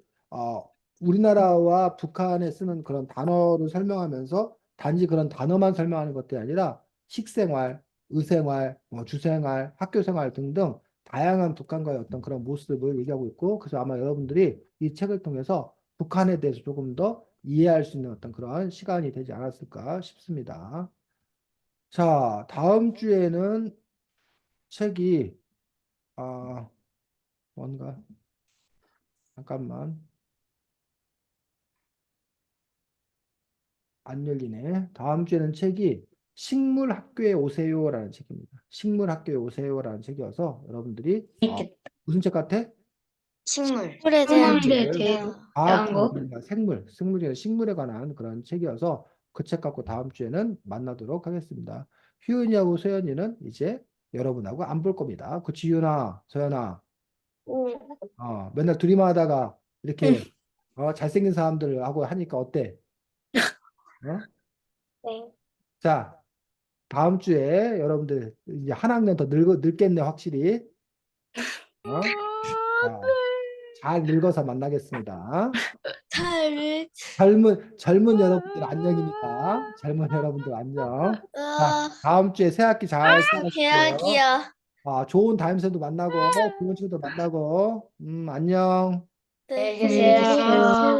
우리나라와 북한에 쓰는 그런 단어를 설명하면서 단지 그런 단어만 설명하는 것들이 아니라 식생활, 의생활, 뭐 주생활, 학교생활 등등 다양한 북한과의 어떤 그런 모습을 얘기하고 있고, 그래서 아마 여러분들이 이 책을 통해서 북한에 대해서 조금 더 이해할 수 있는 어떤 그런 시간이 되지 않았을까 싶습니다. 자, 다음 주에는 책이 뭔가 잠깐만 안 열리네. 다음 주에는 책이 식물 학교에 오세요라는 책입니다. 식물 학교에 오세요라는 책이어서 여러분들이 무슨 책 같아? 식물. 물에 대한 식물에 책. 대한 과학 거. 식물에 관한 그런 책이어서 그 책 갖고 다음 주에는 만나도록 하겠습니다. 휴은이하고 소연이는 이제 여러분하고 안 볼 겁니다. 그치, 유나, 소연아. 맨날 둘이만 하다가 이렇게 잘생긴 사람들하고 하니까 어때? 어? 네. 자, 다음 주에 여러분들 이제 한 학년 더 늙겠네, 확실히. 자, 잘 늙어서 만나겠습니다. 젊은 여러분들 안녕입니다. 젊은 여러분들 안녕. 자, 다음 주에 새 학기 잘 시작하시고요. 계약이야. 좋은 담임선생도 만나고, 좋은 친구도 만나고, 안녕. 네. 안녕히 계세요.